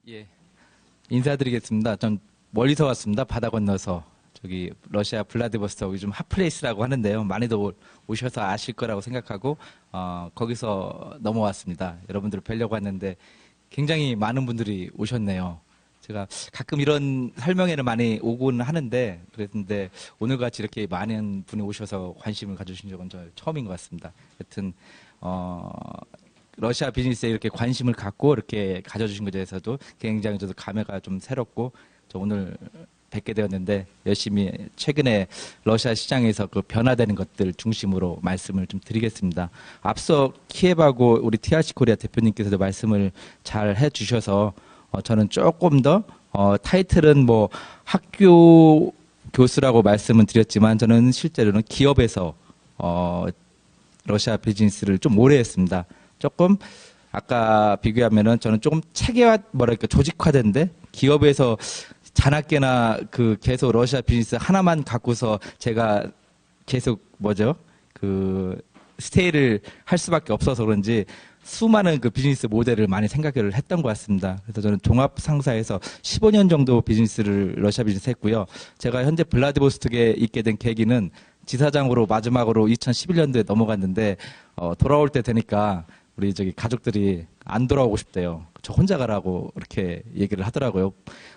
예, 인사드리겠습니다. 전 멀리서 왔습니다. 바다 건너서. 저기 러시아 블라디보스토크 요즘 핫플레이스라고 하는데요. 많이들 오셔서 아실 거라고 생각하고 거기서 넘어왔습니다. 여러분들 뵈려고 왔는데 굉장히 많은 분들이 오셨네요. 제가 가끔 이런 설명회를 많이 오곤 하는데 그랬는데 오늘같이 이렇게 많은 분이 오셔서 관심을 가져주신 적은 저 처음인 것 같습니다. 하여튼 러시아 비즈니스에 이렇게 관심을 갖고 이렇게 가져주신 것에 대해서도 굉장히 저도 감회가 좀 새롭고 저 오늘 뵙게 되었는데 열심히 최근에 러시아 시장에서 그 변화되는 것들 중심으로 말씀을 좀 드리겠습니다. 앞서 키예바고 우리 TRC 코리아 대표님께서도 말씀을 잘 해주셔서 저는 조금 더 타이틀은 뭐 학교 교수라고 말씀은 드렸지만 저는 실제로는 기업에서 러시아 비즈니스를 좀 오래 했습니다. 조금 아까 비교하면은 저는 조금 체계화 뭐랄까 조직화된데 기업에서 자나깨나 그 계속 러시아 비즈니스 하나만 갖고서 제가 계속 그 스테이를 할 수밖에 없어서 그런지 수많은 그 비즈니스 모델을 많이 생각을 했던 것 같습니다. 그래서 저는 종합 상사에서 15년 정도 비즈니스를 러시아 비즈니스 했고요. 제가 현재 블라디보스톡에 있게 된 계기는 지사장으로 마지막으로 2011년도에 넘어갔는데 돌아올 때 되니까 우리 저기 가족들이 안 돌아오고 싶대요. 저 혼자 가라고 이렇게 얘기를 하더라고요.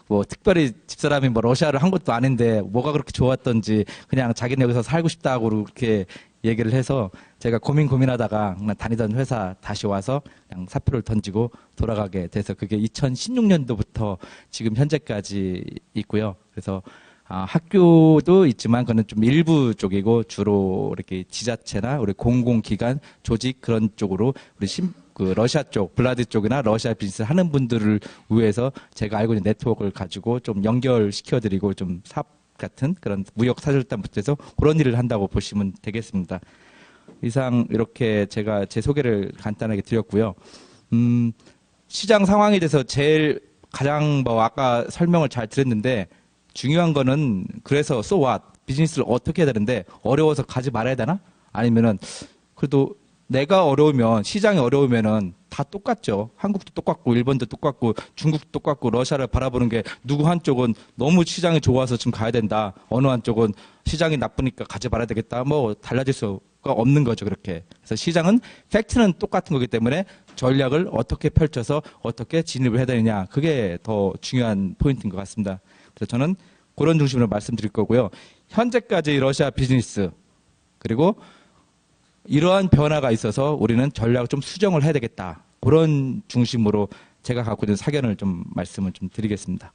뭐 특별히 집사람이 뭐 러시아를 한 것도 아닌데 뭐가 그렇게 좋았던지 그냥 자기는 여기서 살고 싶다고 그렇게 얘기를 해서 제가 고민하다가 그냥 다니던 회사 다시 와서 그냥 사표를 던지고 돌아가게 돼서 그게 2016년도부터 지금 현재까지 있고요. 그래서 학교도 있지만 그거는 좀 일부 쪽이고 주로 이렇게 지자체나 우리 공공기관 조직 그런 쪽으로 우리 그 러시아 쪽, 블라디 쪽이나 러시아 비즈니스 하는 분들을 위해서 제가 알고 있는 네트워크를 가지고 좀 연결시켜드리고 좀 사업 같은 그런 무역 사절단부터 해서 그런 일을 한다고 보시면 되겠습니다. 이상 이렇게 제가 제 소개를 간단하게 드렸고요. 시장 상황에 대해서 제일 가장 뭐 아까 설명을 잘 드렸는데 중요한 거는 그래서 so what 비즈니스를 어떻게 해야 되는데 어려워서 가지 말아야 되나? 아니면은 그래도 내가 어려우면 시장이 어려우면은 다 똑같죠. 한국도 똑같고 일본도 똑같고 중국도 똑같고 러시아를 바라보는 게 누구 한쪽은 너무 시장이 좋아서 지금 가야 된다. 어느 한쪽은 시장이 나쁘니까 가지 말아야 되겠다. 뭐 달라질 수가 없는 거죠. 그렇게. 그래서 시장은 팩트는 똑같은 거기 때문에 전략을 어떻게 펼쳐서 어떻게 진입을 해야 되느냐. 그게 더 중요한 포인트인 것 같습니다. 그래서 저는 그런 중심으로 말씀드릴 거고요. 현재까지 러시아 비즈니스 그리고 이러한 변화가 있어서 우리는 전략을 좀 수정을 해야 되겠다. 그런 중심으로 제가 갖고 있는 사견을 좀 말씀을 좀 드리겠습니다.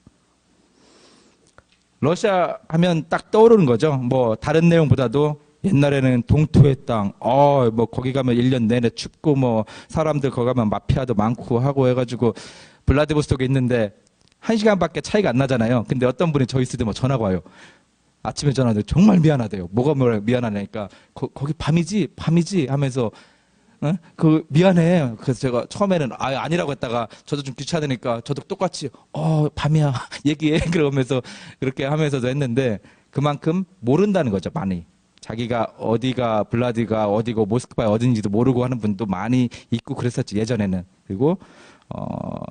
러시아 하면 딱 떠오르는 거죠. 뭐 다른 내용보다도 옛날에는 동토의 땅, 뭐 거기 가면 1년 내내 춥고 뭐 사람들 거기 가면 마피아도 많고 하고 해가지고 블라디보스톡에 있는데 1시간밖에 차이가 안 나잖아요. 근데 어떤 분이 저 있을 때 뭐 전화가 와요. 아침에 전화하는데 정말 미안하대요. 뭐가 미안하냐니까 거기 밤이지 하면서 그 미안해. 그래서 제가 처음에는 아니라고 했다가 저도 좀 귀찮으니까 저도 똑같이 밤이야 얘기해 그러면서 그렇게 하면서도 했는데 그만큼 모른다는 거죠. 많이. 자기가 어디가 블라디가 어디고 모스크바가 어딘지도 모르고 하는 분도 많이 있고 그랬었지 예전에는. 그리고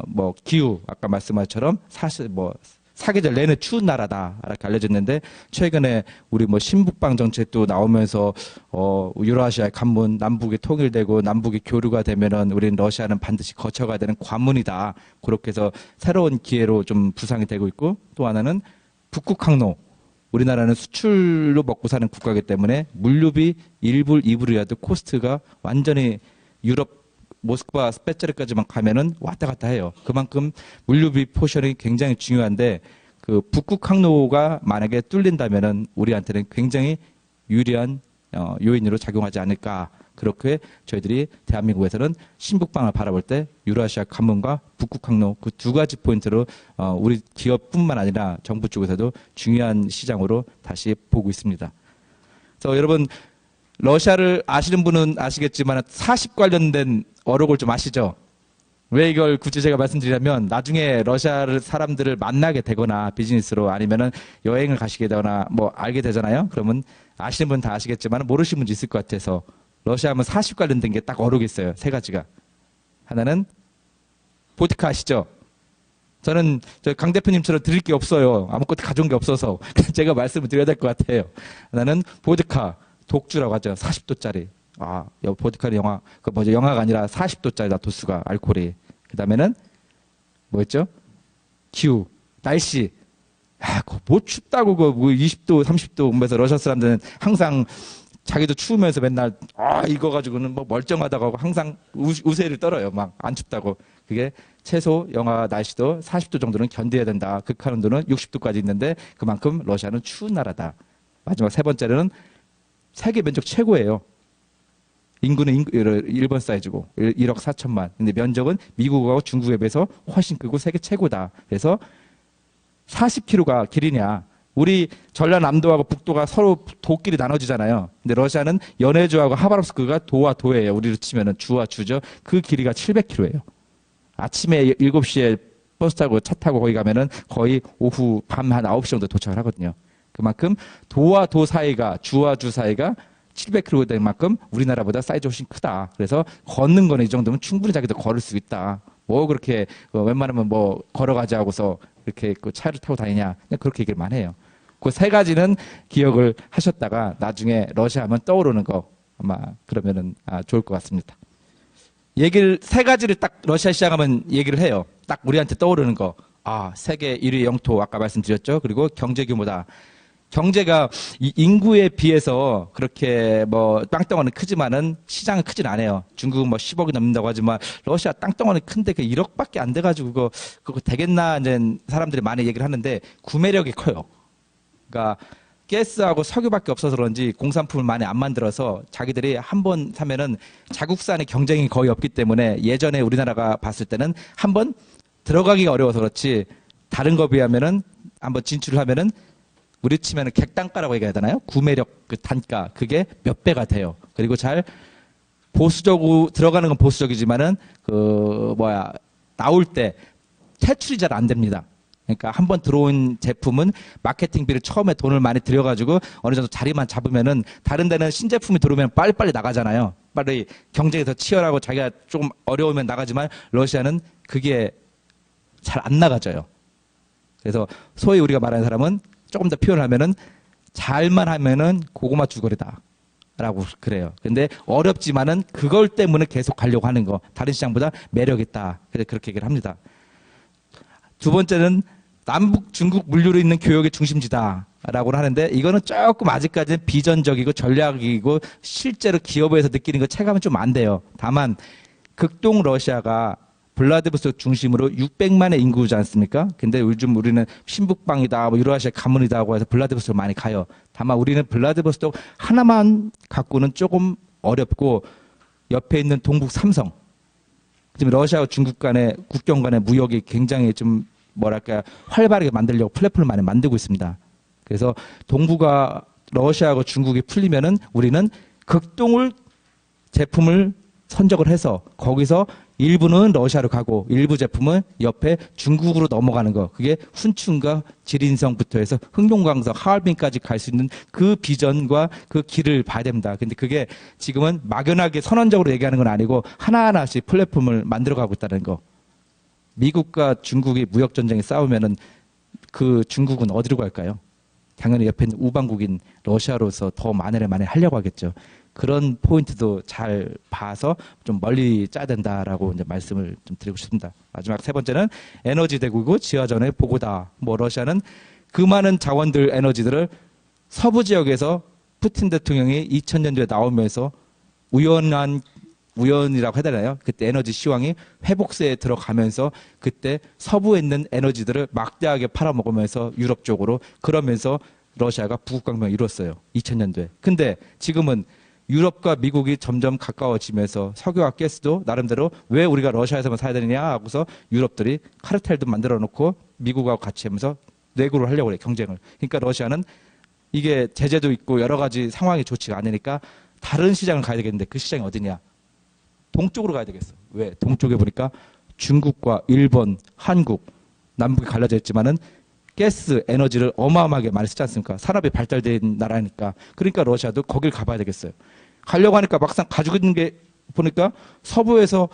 뭐 기후 아까 말씀한 것처럼 사실 뭐 사계절 내내 추운 나라다 이렇게 알려졌는데 최근에 우리 뭐 신북방 정책도 나오면서 유라시아의 관문 남북이 통일되고 남북이 교류가 되면은 우리는 러시아는 반드시 거쳐가야 되는 관문이다. 그렇게 해서 새로운 기회로 좀 부상이 되고 있고 또 하나는 북극 항로 우리나라는 수출로 먹고 사는 국가이기 때문에 물류비 1불 2불이라도 코스트가 완전히 유럽 모스크바 스페츠르까지만 가면은 왔다 갔다 해요. 그만큼 물류비 포션이 굉장히 중요한데 그 북극 항로가 만약에 뚫린다면은 우리한테는 굉장히 유리한 요인으로 작용하지 않을까. 그렇게 저희들이 대한민국에서는 신북방을 바라볼 때 유라시아 관문과 북극 항로 그 두 가지 포인트로 우리 기업뿐만 아니라 정부 쪽에서도 중요한 시장으로 다시 보고 있습니다. 그래서 여러분 러시아를 아시는 분은 아시겠지만 사십 관련된 어록을 좀 아시죠? 왜 이걸 굳이 제가 말씀드리냐면 나중에 러시아 사람들을 만나게 되거나 비즈니스로 아니면은 여행을 가시게 되거나 뭐 알게 되잖아요. 그러면 아시는 분 다 아시겠지만 모르시는 분도 있을 것 같아서 러시아 하면 사십 관련된 게 딱 어록이 있어요. 세 가지가. 하나는 보드카 아시죠? 저는 강 대표님처럼 드릴 게 없어요. 아무것도 가져온 게 없어서 제가 말씀을 드려야 될 것 같아요. 나는 보드카 독주라고 하죠. 40도짜리. 보드카는 영화가 아니라 40도짜리다, 도수가, 알코올이. 그 다음에는 뭐였죠? 기후, 날씨. 뭐 춥다고, 뭐 20도, 30도 오면서 러시아 사람들은 항상 자기도 추우면서 맨날, 이거 가지고는 뭐 멀쩡하다고 하고 항상 우세를 떨어요. 막 안 춥다고. 그게 최소 영하 날씨도 40도 정도는 견뎌야 된다. 극한 온도는 60도까지 있는데 그만큼 러시아는 추운 나라다. 마지막 세 번째는 세계 면적 최고예요. 인구는 일본 사이즈고 1억 4천만. 근데 면적은 미국하고 중국에 비해서 훨씬 크고 세계 최고다. 그래서 40km가 길이냐. 우리 전라남도하고 북도가 서로 도끼리 나눠지잖아요. 근데 러시아는 연해주하고 하바롭스크가 도와 도예요. 우리로 치면은 주와 주죠. 그 길이가 700km예요. 아침에 7시에 버스 타고 차 타고 거기 가면은 거의 오후 밤 한 9시 정도 도착을 하거든요. 그만큼 도와 도 사이가, 주와 주 사이가 700km 된 만큼 우리나라보다 사이즈 훨씬 크다. 그래서 걷는 거는 이 정도면 충분히 자기도 걸을 수 있다. 뭐 그렇게 웬만하면 뭐 걸어가자 하고서 이렇게 그 차를 타고 다니냐. 그냥 그렇게 얘기를 많이 해요. 그 세 가지는 기억을 하셨다가 나중에 러시아 하면 떠오르는 거 아마 그러면은 좋을 것 같습니다. 세 가지를 딱 러시아 시작하면 얘기를 해요. 딱 우리한테 떠오르는 거. 세계 1위 영토 아까 말씀드렸죠. 그리고 경제 규모다. 경제가 인구에 비해서 그렇게 뭐 땅덩어리는 크지만은 시장은 크진 않아요. 중국은 뭐 10억이 넘는다고 하지만 러시아 땅덩어리 큰데 그 1억밖에 안 돼가지고 그거 되겠나 이제 사람들이 많이 얘기를 하는데 구매력이 커요. 그러니까 가스하고 석유밖에 없어서 그런지 공산품을 많이 안 만들어서 자기들이 한 번 사면은 자국산의 경쟁이 거의 없기 때문에 예전에 우리나라가 봤을 때는 한 번 들어가기가 어려워서 그렇지 다른 거 비하면은 한번 진출을 하면은 우리 치면은 객단가라고 얘기해야 되나요? 구매력 그 단가 그게 몇 배가 돼요. 그리고 잘 보수적으로 들어가는 건 보수적이지만은 나올 때 퇴출이 잘 안 됩니다. 그러니까 한번 들어온 제품은 마케팅비를 처음에 돈을 많이 들여가지고 어느 정도 자리만 잡으면은 다른 데는 신제품이 들어오면 빨리빨리 나가잖아요. 빨리 경쟁이 더 치열하고 자기가 조금 어려우면 나가지만 러시아는 그게 잘 안 나가져요. 그래서 소위 우리가 말하는 사람은 조금 더 표현을 하면은 잘만 하면은 고구마 주거리다. 라고 그래요. 근데 어렵지만은 그걸 때문에 계속 가려고 하는 거. 다른 시장보다 매력 있다. 그래서 그렇게 얘기를 합니다. 두 번째는 남북 중국 물류로 있는 교역의 중심지다. 라고 하는데 이거는 조금 아직까지는 비전적이고 전략이고 실제로 기업에서 느끼는 거 체감은 좀 안 돼요. 다만 극동 러시아가 블라디보스토크 중심으로 600만의 인구지 않습니까? 근데 요즘 우리는 신북방이다, 뭐 유라시아 가문이다 하고 해서 블라디보스토크 많이 가요. 다만 우리는 블라디보스토크 하나만 갖고는 조금 어렵고 옆에 있는 동북 삼성. 지금 러시아와 중국 간의 국경 간의 무역이 굉장히 좀 활발하게 만들려고 플랫폼을 많이 만들고 있습니다. 그래서 동북아 러시아하고 중국이 풀리면은 우리는 극동을 제품을 선적을 해서 거기서 일부는 러시아로 가고 일부 제품은 옆에 중국으로 넘어가는 거. 그게 훈춘과 지린성부터 해서 흑룡강성, 하얼빈까지 갈 수 있는 그 비전과 그 길을 봐야 됩니다. 근데 그게 지금은 막연하게 선언적으로 얘기하는 건 아니고 하나하나씩 플랫폼을 만들어가고 있다는 거. 미국과 중국이 무역전쟁에 싸우면은 그 중국은 어디로 갈까요? 당연히 옆에 있는 우방국인 러시아로서 더 만회를 많이 하려고 하겠죠. 그런 포인트도 잘 봐서 좀 멀리 짜야 된다라고 이제 말씀을 좀 드리고 싶습니다. 마지막 세 번째는 에너지 대국이고 지하전의 보고다. 뭐 러시아는 그 많은 자원들 에너지들을 서부 지역에서 푸틴 대통령이 2000년도에 나오면서 우연이라고 해야 되나요? 그때 에너지 시황이 회복세에 들어가면서 그때 서부에 있는 에너지들을 막대하게 팔아먹으면서 유럽 쪽으로 그러면서 러시아가 부국강병을 이뤘어요. 2000년도에. 근데 지금은 유럽과 미국이 점점 가까워지면서 석유와 가스도 나름대로 왜 우리가 러시아에서만 사야 되느냐 하고서 유럽들이 카르텔도 만들어 놓고 미국하고 같이 하면서 내구를 하려고 그래요. 경쟁을. 그러니까 러시아는 이게 제재도 있고 여러 가지 상황이 좋지가 않으니까 다른 시장을 가야 되겠는데 그 시장이 어디냐? 동쪽으로 가야 되겠어. 왜? 동쪽에 보니까 중국과 일본, 한국, 남북이 갈라져 있지만은 가스, 에너지를 어마어마하게 많이 쓰지 않습니까? 산업이 발달된 나라니까. 그러니까 러시아도 거길 가봐야 되겠어요. 가려고 하니까 막상 가지고 있는 게 보니까 서부에서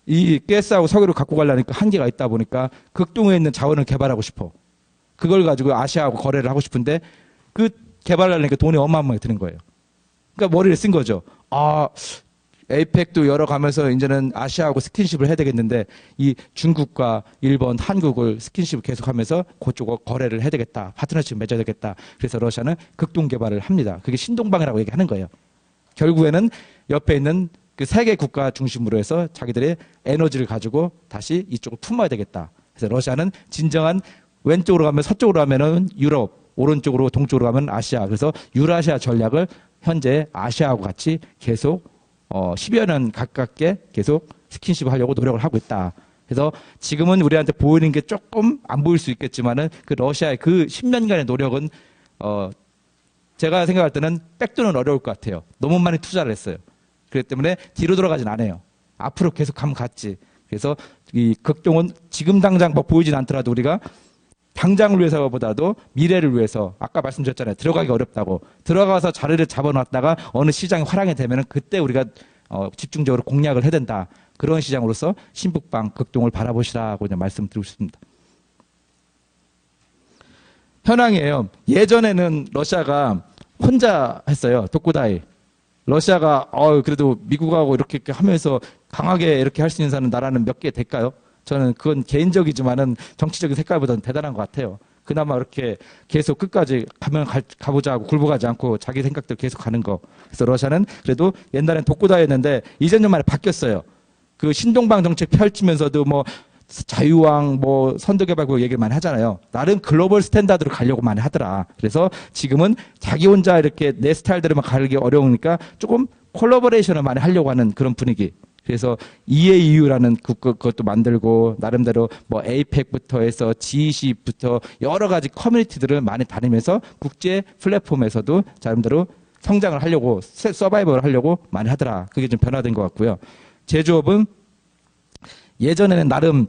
이 가스하고 석유를 갖고 가려니까 한계가 있다 보니까 극동에 있는 자원을 개발하고 싶어. 그걸 가지고 아시아하고 거래를 하고 싶은데 그 개발하려니까 돈이 어마어마하게 드는 거예요. 그러니까 머리를 쓴 거죠. 아, 에이펙도 열어가면서 이제는 아시아하고 스킨십을 해야 되겠는데 이 중국과 일본, 한국을 스킨십을 계속하면서 그쪽과 거래를 해야 되겠다. 파트너십 맺어야 되겠다. 그래서 러시아는 극동 개발을 합니다. 그게 신동방이라고 얘기하는 거예요. 결국에는 옆에 있는 그 세계 국가 중심으로 해서 자기들의 에너지를 가지고 다시 이쪽을 품어야 되겠다. 그래서 러시아는 진정한 왼쪽으로 가면 서쪽으로 가면은 유럽, 오른쪽으로 동쪽으로 가면 아시아. 그래서 유라시아 전략을 현재 아시아하고 같이 계속 10여 년 가깝게 계속 스킨십을 하려고 노력을 하고 있다. 그래서 지금은 우리한테 보이는 게 조금 안 보일 수 있겠지만은 그 러시아의 그 10년간의 노력은 제가 생각할 때는 백도는 어려울 것 같아요. 너무 많이 투자를 했어요. 그렇기 때문에 뒤로 돌아가진 않아요. 앞으로 계속 가면 갔지. 그래서 이 극동은 지금 당장 뭐 보이진 않더라도 우리가 당장을 위해서보다도 미래를 위해서 아까 말씀드렸잖아요. 들어가기 어렵다고. 들어가서 자리를 잡아놨다가 어느 시장이 화랑이 되면 그때 우리가 집중적으로 공략을 해야 된다. 그런 시장으로서 신북방 극동을 바라보시라고 그냥 말씀드리고 싶습니다. 현황이에요. 예전에는 러시아가 혼자 했어요. 독고다이. 러시아가 그래도 미국하고 이렇게 하면서 강하게 이렇게 할 수 있는 사람 나라는 몇 개 될까요? 저는 그건 개인적이지만은 정치적인 색깔보다는 대단한 것 같아요. 그나마 이렇게 계속 끝까지 가보자 하고 굴복하지 않고 자기 생각대로 계속 가는 거. 그래서 러시아는 그래도 옛날엔 독고다이였는데 이제 좀 많이 바뀌었어요. 그 신동방 정책 펼치면서도 뭐 자유왕 뭐 선도개발 얘기를 많이 하잖아요. 나름 글로벌 스탠다드로 가려고 많이 하더라. 그래서 지금은 자기 혼자 이렇게 내 스타일대로만 가기 어려우니까 조금 콜라보레이션을 많이 하려고 하는 그런 분위기. 그래서 EAU라는 그것도 만들고 나름대로 뭐 에이펙부터 해서 G20부터 여러 가지 커뮤니티들을 많이 다니면서 국제 플랫폼에서도 나름대로 성장을 하려고 서바이벌을 하려고 많이 하더라. 그게 좀 변화된 것 같고요. 제조업은 예전에는 나름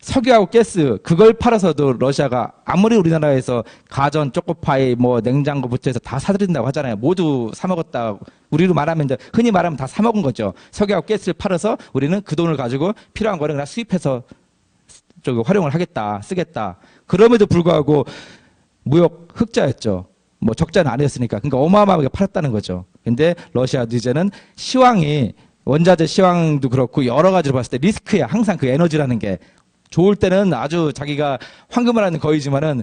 석유하고 가스 그걸 팔아서도 러시아가 아무리 우리나라에서 가전, 초코파이, 뭐 냉장고부터 해서 다 사들인다고 하잖아요. 모두 사 먹었다. 우리로 말하면 이제 흔히 말하면 다 사 먹은 거죠. 석유하고 가스를 팔아서 우리는 그 돈을 가지고 필요한 거를 그냥 수입해서 활용을 하겠다, 쓰겠다. 그럼에도 불구하고 무역 흑자였죠. 뭐 적자는 아니었으니까. 그러니까 어마어마하게 팔았다는 거죠. 근데 러시아도 이제는 시황이 원자재 시황도 그렇고 여러 가지로 봤을 때 리스크야. 항상 그 에너지라는 게. 좋을 때는 아주 자기가 황금을 하는 거이지만은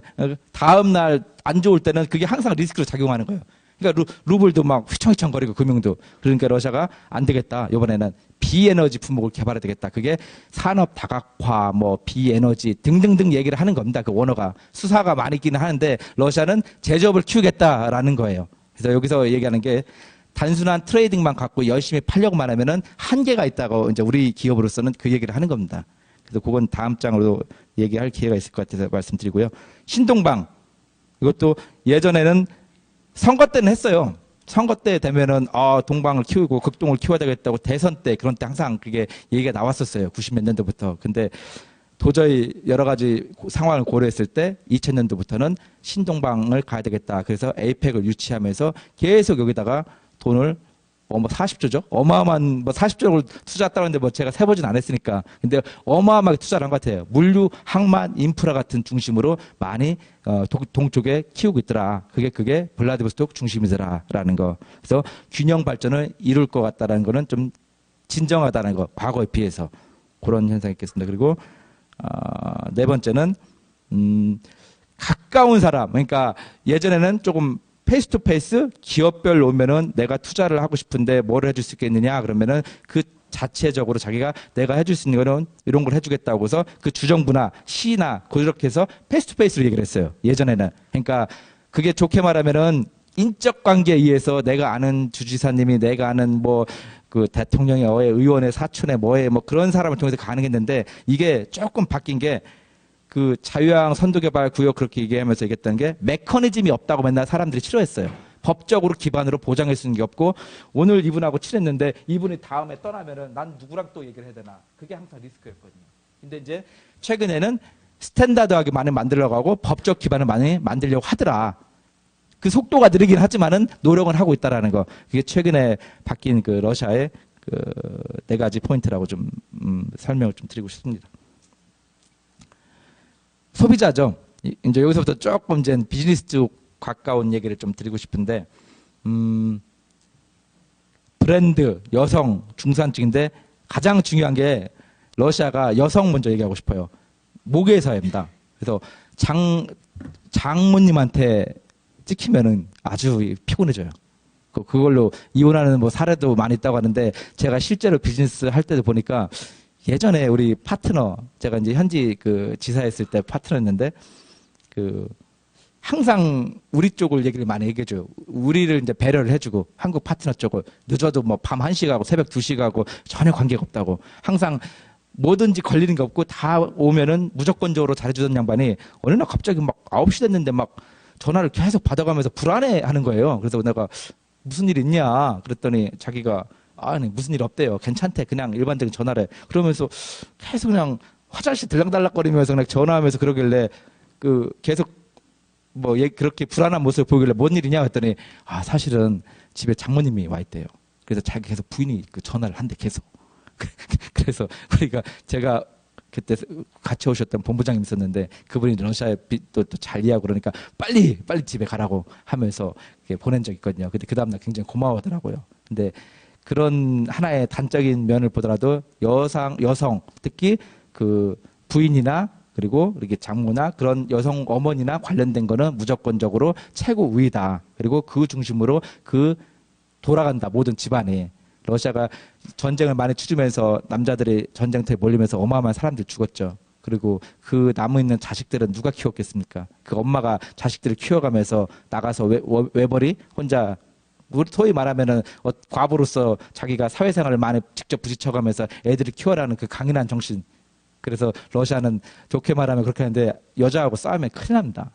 다음날 안 좋을 때는 그게 항상 리스크로 작용하는 거예요. 그러니까 루블도 막 휘청휘청거리고 금융도. 그러니까 러시아가 안 되겠다. 이번에는 비에너지 품목을 개발해야 되겠다. 그게 산업 다각화, 뭐 비에너지 등등등 얘기를 하는 겁니다. 그 원어가. 수사가 많이 있기는 하는데 러시아는 제조업을 키우겠다라는 거예요. 그래서 여기서 얘기하는 게 단순한 트레이딩만 갖고 열심히 팔려고만 하면은 한계가 있다고 이제 우리 기업으로서는 그 얘기를 하는 겁니다. 그래서 그건 다음 장으로 얘기할 기회가 있을 것 같아서 말씀드리고요. 신동방. 이것도 예전에는 선거 때는 했어요. 선거 때 되면은, 동방을 키우고 극동을 키워야 되겠다고 대선 때, 그런 때 항상 그게 얘기가 나왔었어요. 90몇 년도부터. 근데 도저히 여러 가지 상황을 고려했을 때 2000년도부터는 신동방을 가야 되겠다. 그래서 에이펙을 유치하면서 계속 여기다가 돈을 40조죠? 어마어마한, 40조를 투자했다고 하는데 제가 세보진 않았으니까. 근데 어마어마하게 투자를 한 것 같아요. 물류, 항만, 인프라 같은 중심으로 많이, 동쪽에 키우고 있더라. 그게 블라디보스토크 중심이더라라는 거. 그래서 균형 발전을 이룰 것 같다라는 거는 좀 진정하다는 거. 과거에 비해서. 그런 현상이 있겠습니다. 그리고, 네 번째는, 가까운 사람. 그러니까 예전에는 조금 페이스 투 페이스 기업별 오면은 내가 투자를 하고 싶은데 뭐를 해줄 수 있겠느냐 그러면은 그 자체적으로 자기가 내가 해줄 수 있는 거는 이런 걸 해주겠다고 해서 그 주정부나 시나 그렇게 해서 페이스 투 페이스로 얘기를 했어요. 예전에는. 그러니까 그게 좋게 말하면은 인적 관계에 의해서 내가 아는 주지사님이 내가 아는 그 대통령의 의원의 사촌의 뭐 그런 사람을 통해서 가능했는데 이게 조금 바뀐 게 그 자유항 선도개발 구역 그렇게 얘기하면서 얘기했던 게 메커니즘이 없다고 맨날 사람들이 싫어했어요. 법적으로 기반으로 보장할 수 있는 게 없고 오늘 이분하고 친했는데 이분이 다음에 떠나면은 난 누구랑 또 얘기를 해야 되나. 그게 항상 리스크였거든요. 근데 이제 최근에는 스탠다드하게 많이 만들려고 하고 법적 기반을 많이 만들려고 하더라. 그 속도가 느리긴 하지만은 노력은 하고 있다라는 거. 그게 최근에 바뀐 그 러시아의 네 가지 포인트라고 좀 설명을 좀 드리고 싶습니다. 소비자죠. 이제 여기서부터 조금 이제 비즈니스 쪽 가까운 얘기를 좀 드리고 싶은데, 브랜드, 여성, 중산층인데 가장 중요한 게 러시아가 여성 먼저 얘기하고 싶어요. 모계사회입니다. 그래서 장모님한테 찍히면은 아주 피곤해져요. 그걸로 이혼하는 뭐 사례도 많이 있다고 하는데, 제가 실제로 비즈니스 할 때도 보니까 예전에 우리 파트너, 제가 이제 현지 그 지사했을 때 파트너였는데, 항상 우리 쪽을 얘기를 많이 얘기해줘요. 우리를 이제 배려를 해주고, 한국 파트너 쪽을 늦어도 뭐 밤 1시 가고 새벽 2시 가고 전혀 관계가 없다고. 항상 뭐든지 걸리는 게 없고 다 오면은 무조건적으로 잘해주던 양반이 어느 날 갑자기 막 9시 됐는데 막 전화를 계속 받아가면서 불안해 하는 거예요. 그래서 내가 무슨 일 있냐 그랬더니 자기가 아니 무슨 일 없대요. 괜찮대. 그냥 일반적인 전화를 해. 그러면서 계속 그냥 화장실 들락달락거리면서 그냥 전화하면서 그러길래 계속 뭐 그렇게 불안한 모습을 보이길래 뭔 일이냐 했더니 사실은 집에 장모님이 와 있대요. 그래서 자기 계속 부인이 그 전화를 한대 계속. 그래서 우리가 제가 그때 같이 오셨던 본부장님 있었는데 그분이 러시아에 또 잘 이해하고 그러니까 빨리 집에 가라고 하면서 보낸 적이 있거든요. 근데 그 다음날 굉장히 고마워하더라고요. 근데 그런 하나의 단적인 면을 보더라도 여성 특히 그 부인이나 그리고 이렇게 장모나 그런 여성 어머니나 관련된 거는 무조건적으로 최고 우위다. 그리고 그 중심으로 돌아간다. 모든 집안이. 러시아가 전쟁을 많이 추주면서 남자들이 전쟁터에 몰리면서 어마어마한 사람들 죽었죠. 그리고 그 남아있는 자식들은 누가 키웠겠습니까? 그 엄마가 자식들을 키워가면서 나가서 외벌이 혼자 소위 말하면은 과부로서 자기가 사회생활을 많이 직접 부딪혀가면서 애들을 키워라는 그 강인한 정신. 그래서 러시아는 좋게 말하면 그렇게 하는데 여자하고 싸우면 큰일 납니다.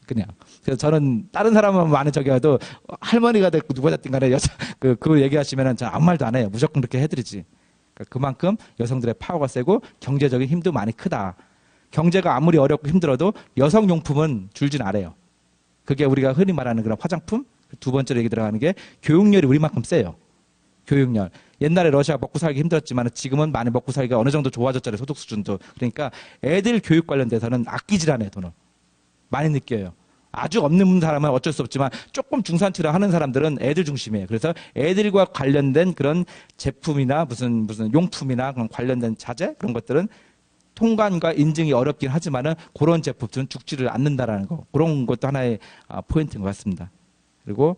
그냥. 그래서 저는 다른 사람은 많이 저기라도 할머니가 됐고 누가 됐든 간에 그걸 얘기하시면은 저는 아무 말도 안 해요. 무조건 그렇게 해드리지. 그러니까 그만큼 여성들의 파워가 세고 경제적인 힘도 많이 크다. 경제가 아무리 어렵고 힘들어도 여성용품은 줄진 않아요. 그게 우리가 흔히 말하는 그런 화장품. 두 번째로 얘기 들어가는 게 교육열이 우리만큼 세요. 교육열. 옛날에 러시아가 먹고 살기 힘들었지만 지금은 많이 먹고 살기가 어느 정도 좋아졌잖아요. 소득 수준도. 그러니까 애들 교육 관련돼서는 아끼질 않아요. 돈을. 많이 느껴요. 아주 없는 사람은 어쩔 수 없지만 조금 중산층을 하는 사람들은 애들 중심이에요. 그래서 애들과 관련된 그런 제품이나 무슨 용품이나 그런 관련된 자재 그런 것들은 통관과 인증이 어렵긴 하지만은 그런 제품들은 죽지를 않는다라는 거. 그런 것도 하나의 포인트인 것 같습니다. 그리고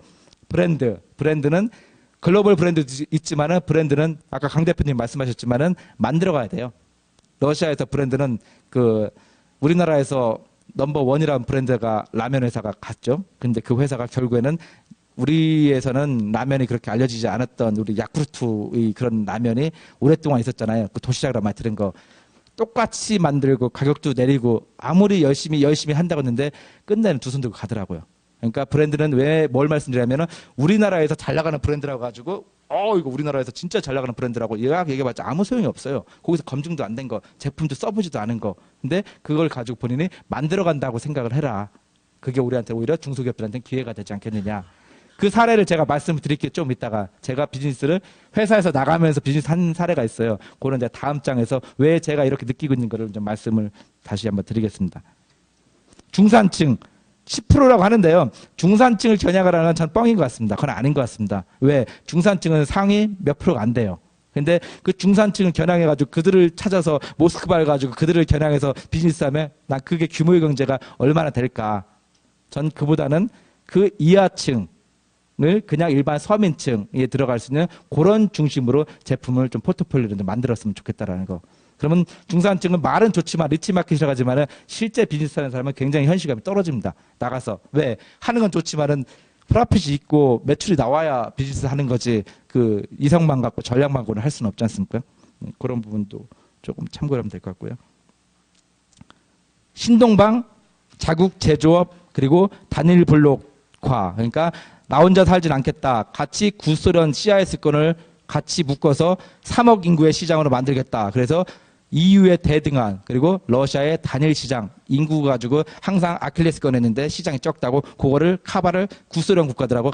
브랜드는 글로벌 브랜드도 있지만은 브랜드는 아까 강 대표님 말씀하셨지만은 만들어가야 돼요. 러시아에서 브랜드는 우리나라에서 넘버 원이라는 브랜드가 라면 회사가 갔죠. 근데 그 회사가 결국에는 우리에서는 라면이 그렇게 알려지지 않았던 우리 야쿠르트의 그런 라면이 오랫동안 있었잖아요. 그 도시락으로 많이 들은 거. 똑같이 만들고 가격도 내리고 아무리 열심히 한다고 했는데 끝내는 두 손 들고 가더라고요. 그러니까 브랜드는 왜 뭘 말씀드리냐면은 우리나라에서 잘 나가는 브랜드라고 가지고 이거 우리나라에서 진짜 잘 나가는 브랜드라고 얘기해봤자 아무 소용이 없어요. 거기서 검증도 안 된 거, 제품도 써보지도 않은 거. 근데 그걸 가지고 본인이 만들어간다고 생각을 해라. 그게 우리한테 오히려 중소기업들한테는 기회가 되지 않겠느냐. 그 사례를 제가 말씀을 드릴게요. 좀 이따가. 제가 비즈니스를 회사에서 나가면서 비즈니스 한 사례가 있어요. 그거는 이제 다음 장에서 왜 제가 이렇게 느끼고 있는 거를 좀 말씀을 다시 한번 드리겠습니다. 중산층. 10%라고 하는데요. 중산층을 겨냥하라는 건 전 뻥인 것 같습니다. 그건 아닌 것 같습니다. 왜? 중산층은 상위 몇 프로가 안 돼요. 근데 그 중산층을 겨냥해가지고 그들을 찾아서 모스크바를 가지고 그들을 겨냥해서 비즈니스하면 난 그게 규모의 경제가 얼마나 될까. 전 그보다는 그 이하층을 그냥 일반 서민층에 들어갈 수 있는 그런 중심으로 제품을 좀 포트폴리오를 좀 만들었으면 좋겠다라는 거. 그러면 중산층은 말은 좋지만 리치마켓이라고 하지만 실제 비즈니스 하는 사람은 굉장히 현실감이 떨어집니다. 나가서. 왜? 하는 건 좋지만은 프라핏이 있고 매출이 나와야 비즈니스 하는 거지 그 이성만 갖고 전략만 갖고는 할 수는 없지 않습니까? 그런 부분도 조금 참고하면 될 것 같고요. 신동방, 자국 제조업 그리고 단일 블록화. 그러니까 나 혼자 살진 않겠다. 같이 구소련 CIS권을 같이 묶어서 3억 인구의 시장으로 만들겠다. 그래서 EU의 대등한 그리고 러시아의 단일 시장 인구 가지고 항상 아킬레스건 했는데 시장이 적다고 그거를 카바를 구소련 국가들하고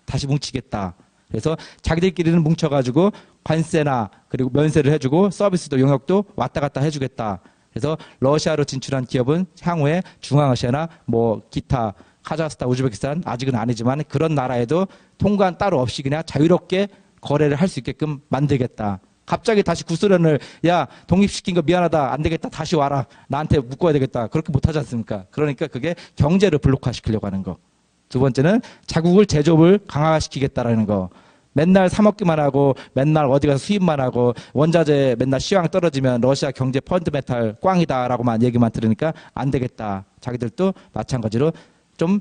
다시 뭉치겠다. 그래서 자기들끼리는 뭉쳐가지고 관세나 그리고 면세를 해주고 서비스도 용역도 왔다 갔다 해주겠다. 그래서 러시아로 진출한 기업은 향후에 중앙아시아나 뭐 기타 카자흐스탄, 우즈베키스탄 아직은 아니지만 그런 나라에도 통관 따로 없이 그냥 자유롭게 거래를 할 수 있게끔 만들겠다. 갑자기 다시 구소련을 야 독립시킨 거 미안하다 안 되겠다 다시 와라 나한테 묶어야 되겠다 그렇게 못하지 않습니까? 그러니까 그게 경제를 블록화시키려고 하는 거. 두 번째는 자국을 제조업을 강화시키겠다라는 거. 맨날 사 먹기만 하고 맨날 어디 가서 수입만 하고 원자재 맨날 시황 떨어지면 러시아 경제 펀드메탈 꽝이다라고만 얘기만 들으니까 안 되겠다. 자기들도 마찬가지로 좀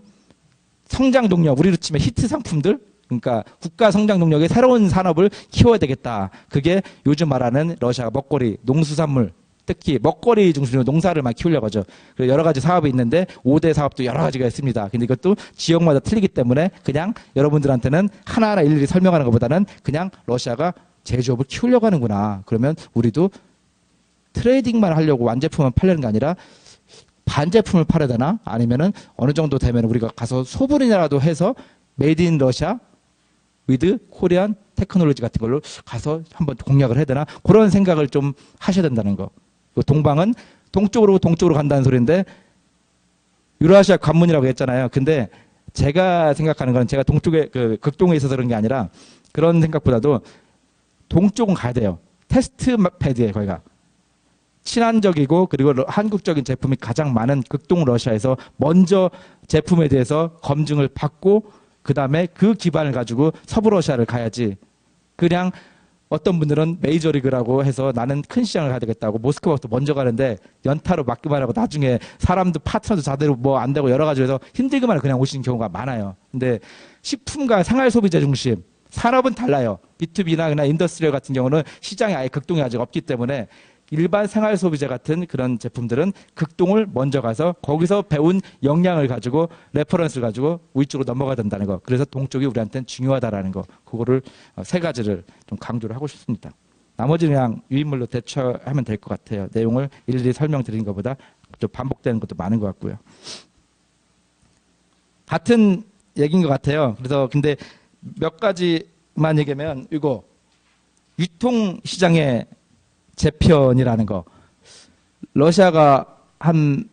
성장 동력 우리로 치면 히트 상품들 그러니까 국가 성장 동력의 새로운 산업을 키워야 되겠다. 그게 요즘 말하는 러시아가 먹거리, 농수산물, 특히 먹거리 중심으로 농사를 막 키우려고 하죠. 그리고 여러 가지 사업이 있는데 5대 사업도 여러 가지가 있습니다. 근데 이것도 지역마다 틀리기 때문에 그냥 여러분들한테는 하나하나 일일이 설명하는 것보다는 그냥 러시아가 제조업을 키우려고 하는구나. 그러면 우리도 트레이딩만 하려고 완제품만 팔려는 게 아니라 반제품을 팔아야 되나? 아니면은 어느 정도 되면 우리가 가서 소분이라도 해서 메이드 인 러시아 위드 코리안 테크놀로지 같은 걸로 가서 한번 공략을 해야 되나? 그런 생각을 좀 하셔야 된다는 거. 동방은 동쪽으로 간다는 소리인데 유라시아 관문이라고 했잖아요. 근데 제가 생각하는 건 제가 동쪽에 그 극동에 있어서 그런 게 아니라 그런 생각보다도 동쪽은 가야 돼요. 테스트 패드에 거기가. 친환적이고 그리고 한국적인 제품이 가장 많은 극동 러시아에서 먼저 제품에 대해서 검증을 받고 그 다음에 그 기반을 가지고 서부 러시아를 가야지. 그냥 어떤 분들은 메이저리그라고 해서 나는 큰 시장을 가야 되겠다고 모스크바부터 먼저 가는데 연타로 맡기만 하고 나중에 사람도 파트너도 자대로 뭐 안 되고 여러 가지로 해서 힘들기만 하고 그냥 오시는 경우가 많아요. 근데 식품과 생활 소비재 중심 산업은 달라요. B2B나 그냥 인더스트리얼 같은 경우는 시장이 아예 극동이 아직 없기 때문에 일반 생활 소비재 같은 그런 제품들은 극동을 먼저 가서 거기서 배운 역량을 가지고 레퍼런스를 가지고 위쪽으로 넘어가야 된다는 거. 그래서 동쪽이 우리한테는 중요하다라는 거. 그거를 세 가지를 좀 강조를 하고 싶습니다. 나머지는 그냥 유인물로 대처하면 될 것 같아요. 내용을 일일이 설명드리는 것보다 좀 반복되는 것도 많은 것 같고요. 같은 얘기인 것 같아요. 그래서 근데 몇 가지만 얘기하면 이거 유통시장의 재편이라는 거. 러시아가 한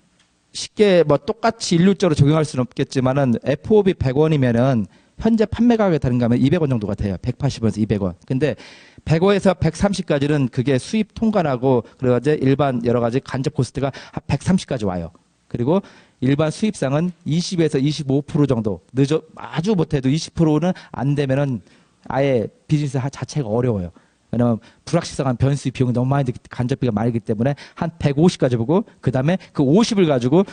쉽게 뭐 똑같이 일률적으로 적용할 수는 없겠지만은 FOB 100원이면은 현재 판매 가격에 다른가 하면 200원 정도가 돼요. 180원에서 200원. 근데 100원에서 130까지는 그게 수입 통관하고 그래가지고 일반 여러 가지 간접 코스트가 한 130까지 와요. 그리고 일반 수입상은 20에서 25% 정도 아주 못해도 20%는 안 되면은 아예 비즈니스 자체가 어려워요. 왜냐면 불확실성한 변수 비용이 너무 많이 들기 간접비가 많이 들기 때문에 한 150까지 보고 그 다음에 그 50을 가지고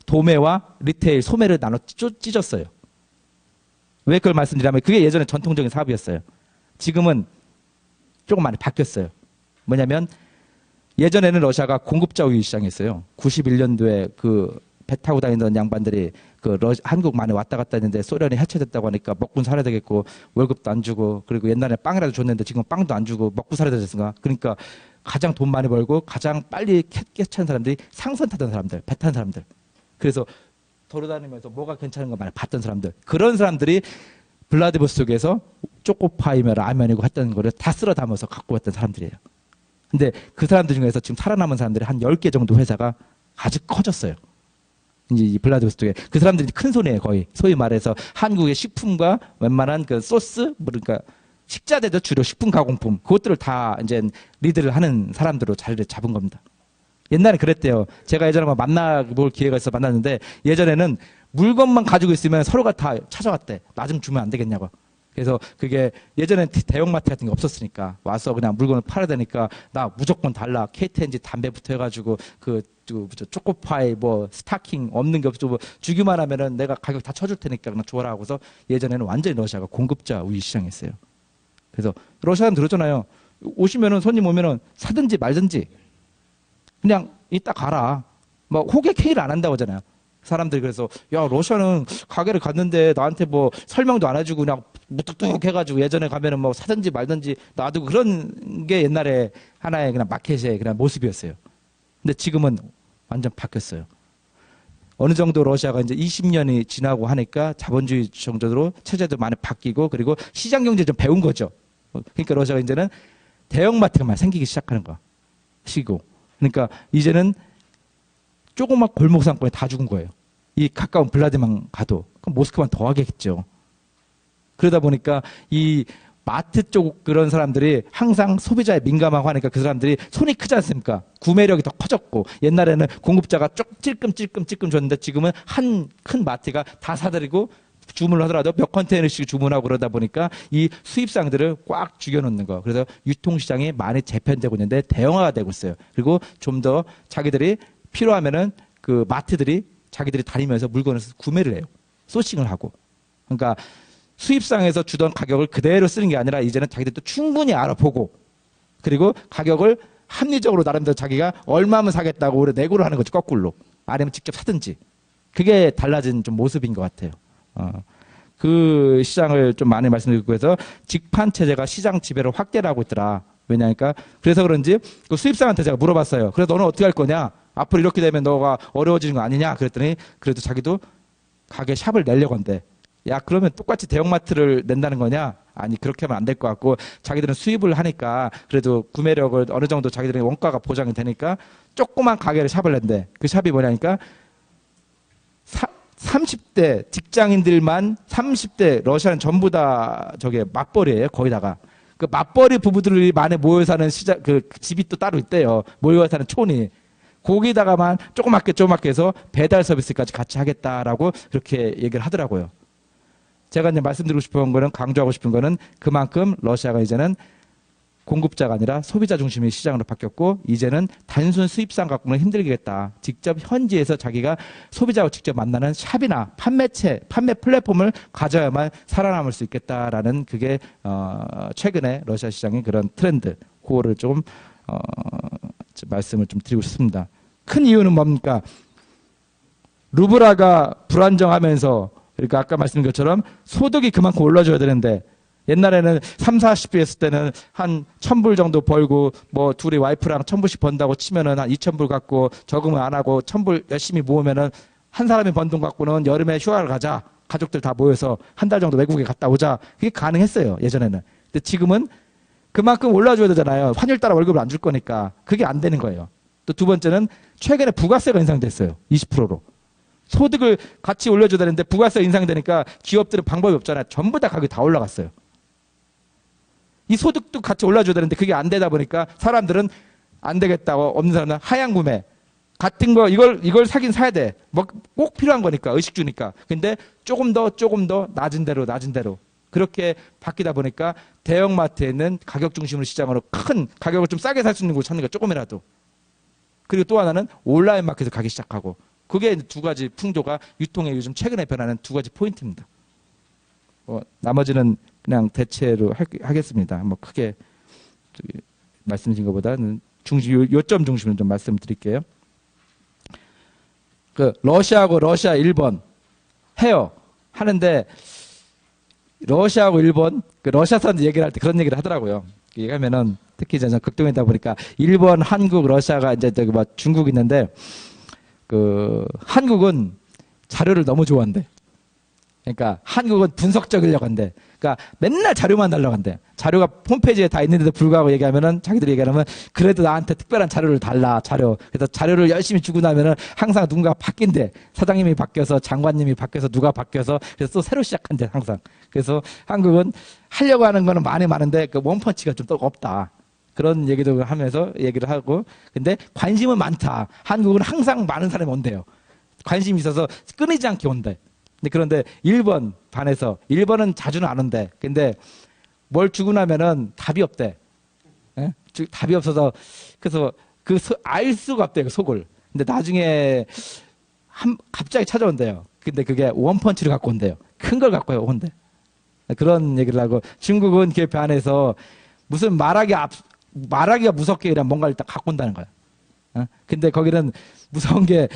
도매와 리테일, 소매를 나눠 찢었어요. 왜 그걸 말씀드리냐면 그게 예전에 전통적인 사업이었어요. 지금은 조금 많이 바뀌었어요. 뭐냐면 예전에는 러시아가 공급자 우위 시장이었어요. 91년도에 그 배 타고 다니던 양반들이 한국 많이 왔다 갔다 했는데 소련이 해체됐다고 하니까 먹고 살아야 되겠고 월급도 안 주고 그리고 옛날에 빵이라도 줬는데 지금 빵도 안 주고 먹고 살아야 되겠습니까? 그러니까 가장 돈 많이 벌고 가장 빨리 깨치는 사람들이 상선 타던 사람들, 배 타는 사람들. 그래서 돌아다니면서 뭐가 괜찮은 거 많이 봤던 사람들. 그런 사람들이 블라디보스톡에서 초코파이며 라면이고 했던 거를 다 쓸어 담아서 갖고 왔던 사람들이에요. 근데 그 사람들 중에서 지금 살아남은 사람들이 한 10개 정도 회사가 아주 커졌어요. 이제 블라디보스톡에 그 사람들이 큰 손이에요. 거의 소위 말해서 한국의 식품과 웬만한 그 소스 그러니까 식자재도 주로 식품 가공품 그것들을 다 이제 리드를 하는 사람들로 자리를 잡은 겁니다. 옛날에 그랬대요. 제가 예전에 만나볼 기회가 있어 만났는데 예전에는 물건만 가지고 있으면 서로가 다 찾아왔대. 나 좀 주면 안 되겠냐고. 그래서 그게 예전엔 대형마트 같은 게 없었으니까 와서 그냥 물건을 팔아야 되니까 나 무조건 달라. KTNG 담배부터 해가지고 초코파이 뭐 스타킹 없는 게 없고 뭐 주기만 하면은 내가 가격 다 쳐줄 테니까 그냥 줘라 하고서 예전에는 완전히 러시아가 공급자 우위 시장이었어요. 그래서 러시아는 들었잖아요. 오시면은 손님 오면은 사든지 말든지 그냥 이따 가라. 뭐 호객 회의를 안 한다고 하잖아요. 사람들이 그래서 야 러시아는 가게를 갔는데 나한테 뭐 설명도 안 해주고 그냥 무뚝뚝 해가지고 예전에 가면은 뭐 사든지 말든지 놔두고 그런 게 옛날에 하나의 그냥 마켓의 그냥 모습이었어요. 근데 지금은 완전 바뀌었어요. 어느 정도 러시아가 이제 20년이 지나고 하니까 자본주의 정도로 체제도 많이 바뀌고 그리고 시장 경제 좀 배운 거죠. 그러니까 러시아가 이제는 대형마트가 많이 생기기 시작하는 거. 시고. 그러니까 이제는 조그만 골목 상권에 다 죽은 거예요. 이 가까운 블라디만 가도. 그럼 모스크바는 더 하겠죠. 그러다 보니까 이 마트 쪽 그런 사람들이 항상 소비자에 민감하고 하니까 그 사람들이 손이 크지 않습니까? 구매력이 더 커졌고 옛날에는 공급자가 쪽 찔끔찔끔 줬는데 지금은 한 큰 마트가 다 사들이고 주문을 하더라도 몇 컨테이너씩 주문하고 그러다 보니까 이 수입상들을 꽉 죽여놓는 거. 그래서 유통시장이 많이 재편되고 있는데 대형화가 되고 있어요. 그리고 좀 더 자기들이 필요하면은 그 마트들이 자기들이 다니면서 물건을 구매를 해요. 소싱을 하고. 그러니까 수입상에서 주던 가격을 그대로 쓰는 게 아니라 이제는 자기들도 충분히 알아보고 그리고 가격을 합리적으로 나름대로 자기가 얼마면 사겠다고 내고를 하는 거죠. 거꾸로. 아니면 직접 사든지. 그게 달라진 좀 모습인 것 같아요. 그 시장을 좀 많이 말씀드리고 해서 직판 체제가 시장 지배를 확대를 하고 있더라. 왜냐니까 그래서 그런지 그 수입상한테 제가 물어봤어요. 그래서 너는 어떻게 할 거냐? 앞으로 이렇게 되면 너가 어려워지는 거 아니냐? 그랬더니 그래도 자기도 가게 샵을 내려고 한대. 야, 그러면 똑같이 대형마트를 낸다는 거냐? 아니, 그렇게 하면 안 될 것 같고, 자기들은 수입을 하니까, 그래도 구매력을 어느 정도 자기들의 원가가 보장이 되니까, 조그만 가게를 샵을 낸대. 그 샵이 뭐냐니까, 30대 직장인들만 30대 러시아는 전부 다 저게 맞벌이에요. 거의 다가. 그 맞벌이 부부들이 많이 모여 사는 시장, 그 집이 또 따로 있대요. 모여 사는 촌이. 거기다가만 조그맣게 해서 배달 서비스까지 같이 하겠다라고 그렇게 얘기를 하더라고요. 제가 이제 말씀드리고 싶은 거는 강조하고 싶은 거는 그만큼 러시아가 이제는 공급자가 아니라 소비자 중심의 시장으로 바뀌었고 이제는 단순 수입상 갖고는 힘들겠다. 직접 현지에서 자기가 소비자와 직접 만나는 샵이나 판매체, 판매 플랫폼을 가져야만 살아남을 수 있겠다라는 그게 최근에 러시아 시장의 그런 트렌드. 그거를 좀 말씀을 좀 드리고 싶습니다. 큰 이유는 뭡니까? 루블화가 불안정하면서 그러니까 아까 말씀드린 것처럼 소득이 그만큼 올라줘야 되는데 옛날에는 3, 40배 했을 때는 한 1,000불 정도 벌고 뭐 둘이 와이프랑 1,000불씩 번다고 치면은 한 2,000불 갖고 저금을 안 하고 1,000불 열심히 모으면은 한 사람이 번 돈 갖고는 여름에 휴가를 가자. 가족들 다 모여서 한 달 정도 외국에 갔다 오자. 그게 가능했어요. 예전에는. 근데 지금은 그만큼 올라줘야 되잖아요. 환율 따라 월급을 안 줄 거니까. 그게 안 되는 거예요. 또 두 번째는 최근에 부가세가 인상됐어요. 20%로. 소득을 같이 올려줘야 되는데 부가세 인상되니까 기업들은 방법이 없잖아요. 전부 다 가격이 다 올라갔어요. 이 소득도 같이 올라줘야 되는데 그게 안 되다 보니까 사람들은 안 되겠다고 없는 사람은 하향 구매. 같은 거 이걸 사긴 사야 돼. 뭐 꼭 필요한 거니까 의식주니까. 근데 조금 더 낮은 대로 그렇게 바뀌다 보니까 대형마트에 있는 가격 중심으로 시장으로 큰 가격을 좀 싸게 살 수 있는 걸 찾는 거 조금이라도. 그리고 또 하나는 온라인 마켓을 가기 시작하고. 그게 두 가지 풍조가 유통의 요즘 최근에 변하는 두 가지 포인트입니다. 나머지는 그냥 대체로 하겠습니다. 뭐 크게 말씀드린 것보다는 요점 중심으로 좀 말씀드릴게요. 그 러시아하고 러시아, 일본 해요. 하는데 러시아하고 일본 그 러시아 사람들 얘기를 할 때 그런 얘기를 하더라고요. 얘기하면은 특히 이제 극동이다 보니까 일본, 한국, 러시아가 이제 저기 뭐 중국 있는데 그 한국은 자료를 너무 좋아한대. 그러니까 한국은 분석적이려고 한대. 그러니까 맨날 자료만 달라고 한대. 자료가 홈페이지에 다 있는데도 불구하고 얘기하면은 자기들이 얘기하면 그래도 나한테 특별한 자료를 달라. 자료. 그래서 자료를 열심히 주고 나면은 항상 누군가 바뀐대. 사장님이 바뀌어서 장관님이 바뀌어서 누가 바뀌어서 그래서 또 새로 시작한대 항상. 그래서 한국은 하려고 하는 거는 많은데 그 원펀치가 좀 또 없다. 그런 얘기도 하면서 얘기를 하고 근데 관심은 많다. 한국은 항상 많은 사람이 온대요. 관심이 있어서 끊이지 않게 온대. 그런데 일본 반해서 일본은 자주는 안 온대. 근데 뭘 주고 나면은 답이 없대. 예? 답이 없어서 그래서 알 수가 없대 그 속을. 근데 나중에 갑자기 찾아온대요. 근데 그게 원펀치를 갖고 온대요. 큰 걸 갖고 온대. 그런 얘기를 하고 중국은 그에 반해서 무슨 말하기가 무섭게 그냥 뭔가 일단 갖고 온다는 거야. 근데 거기는 무서운 게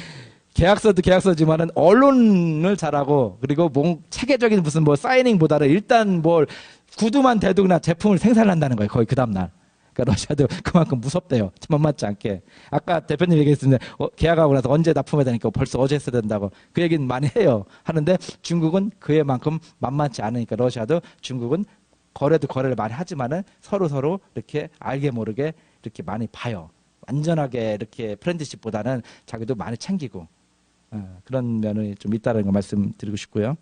계약서도 계약서지만은 언론을 잘하고 그리고 체계적인 무슨 뭐 사이닝보다는 일단 뭘 구두만 대도 그냥 제품을 생산한다는 거예요. 거의 그 다음날. 그러니까 러시아도 그만큼 무섭대요. 만만치 않게. 아까 대표님 얘기했는데 계약하고 나서 언제 납품해야 되니까 벌써 어제 했어야 된다고 그 얘기는 많이 해요. 하는데 중국은 그에만큼 만만치 않으니까 러시아도 중국은 거래를 많이 하지만은 서로 이렇게 알게 모르게 이렇게 많이 봐요. 완전하게 이렇게 프렌드십보다는 자기도 많이 챙기고 그런 면이 좀 있다는 거 말씀드리고 싶고요.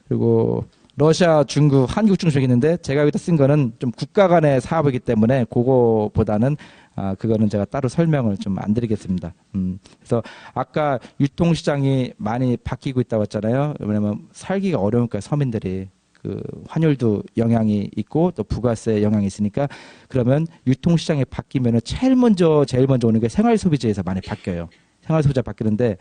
그리고 러시아, 중국, 한국 중심이 있는데 제가 여기다 쓴 거는 좀 국가 간의 사업이기 때문에 그거보다는 그거는 제가 따로 설명을 좀 안 드리겠습니다. 그래서 아까 유통시장이 많이 바뀌고 있다고 했잖아요. 왜냐면 살기가 어려우니까 서민들이 그 환율도 영향이 있고 또 부가세 영향이 있으니까 그러면 유통시장이 바뀌면은 제일 먼저 오는 게 생활소비재에서 많이 바뀌어요. 생활소비재 바뀌는데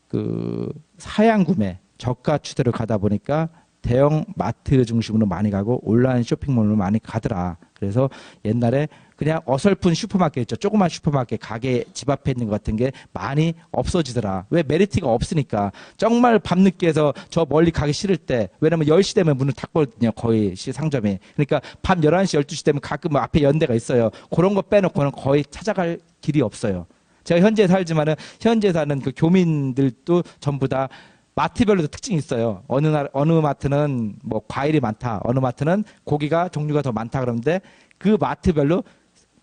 그 사양 구매, 저가 추세로 가다 보니까 대형 마트 중심으로 많이 가고 온라인 쇼핑몰로 많이 가더라. 그래서 옛날에 그냥 어설픈 슈퍼마켓 있죠. 조그만 슈퍼마켓 가게 집 앞에 있는 것 같은 게 많이 없어지더라. 왜? 메리트가 없으니까. 정말 밤늦게 해서 저 멀리 가기 싫을 때, 왜냐면 10시 되면 문을 닫거든요. 거의 상점이. 그러니까 밤 11시, 12시 되면 가끔 앞에 연대가 있어요. 그런 거 빼놓고는 거의 찾아갈 길이 없어요. 제가 현지에 살지만은 현지에 사는 그 교민들도 전부 다 마트별로도 특징이 있어요. 어느 마트는 뭐 과일이 많다. 어느 마트는 고기가 종류가 더 많다. 그러는데 그 마트별로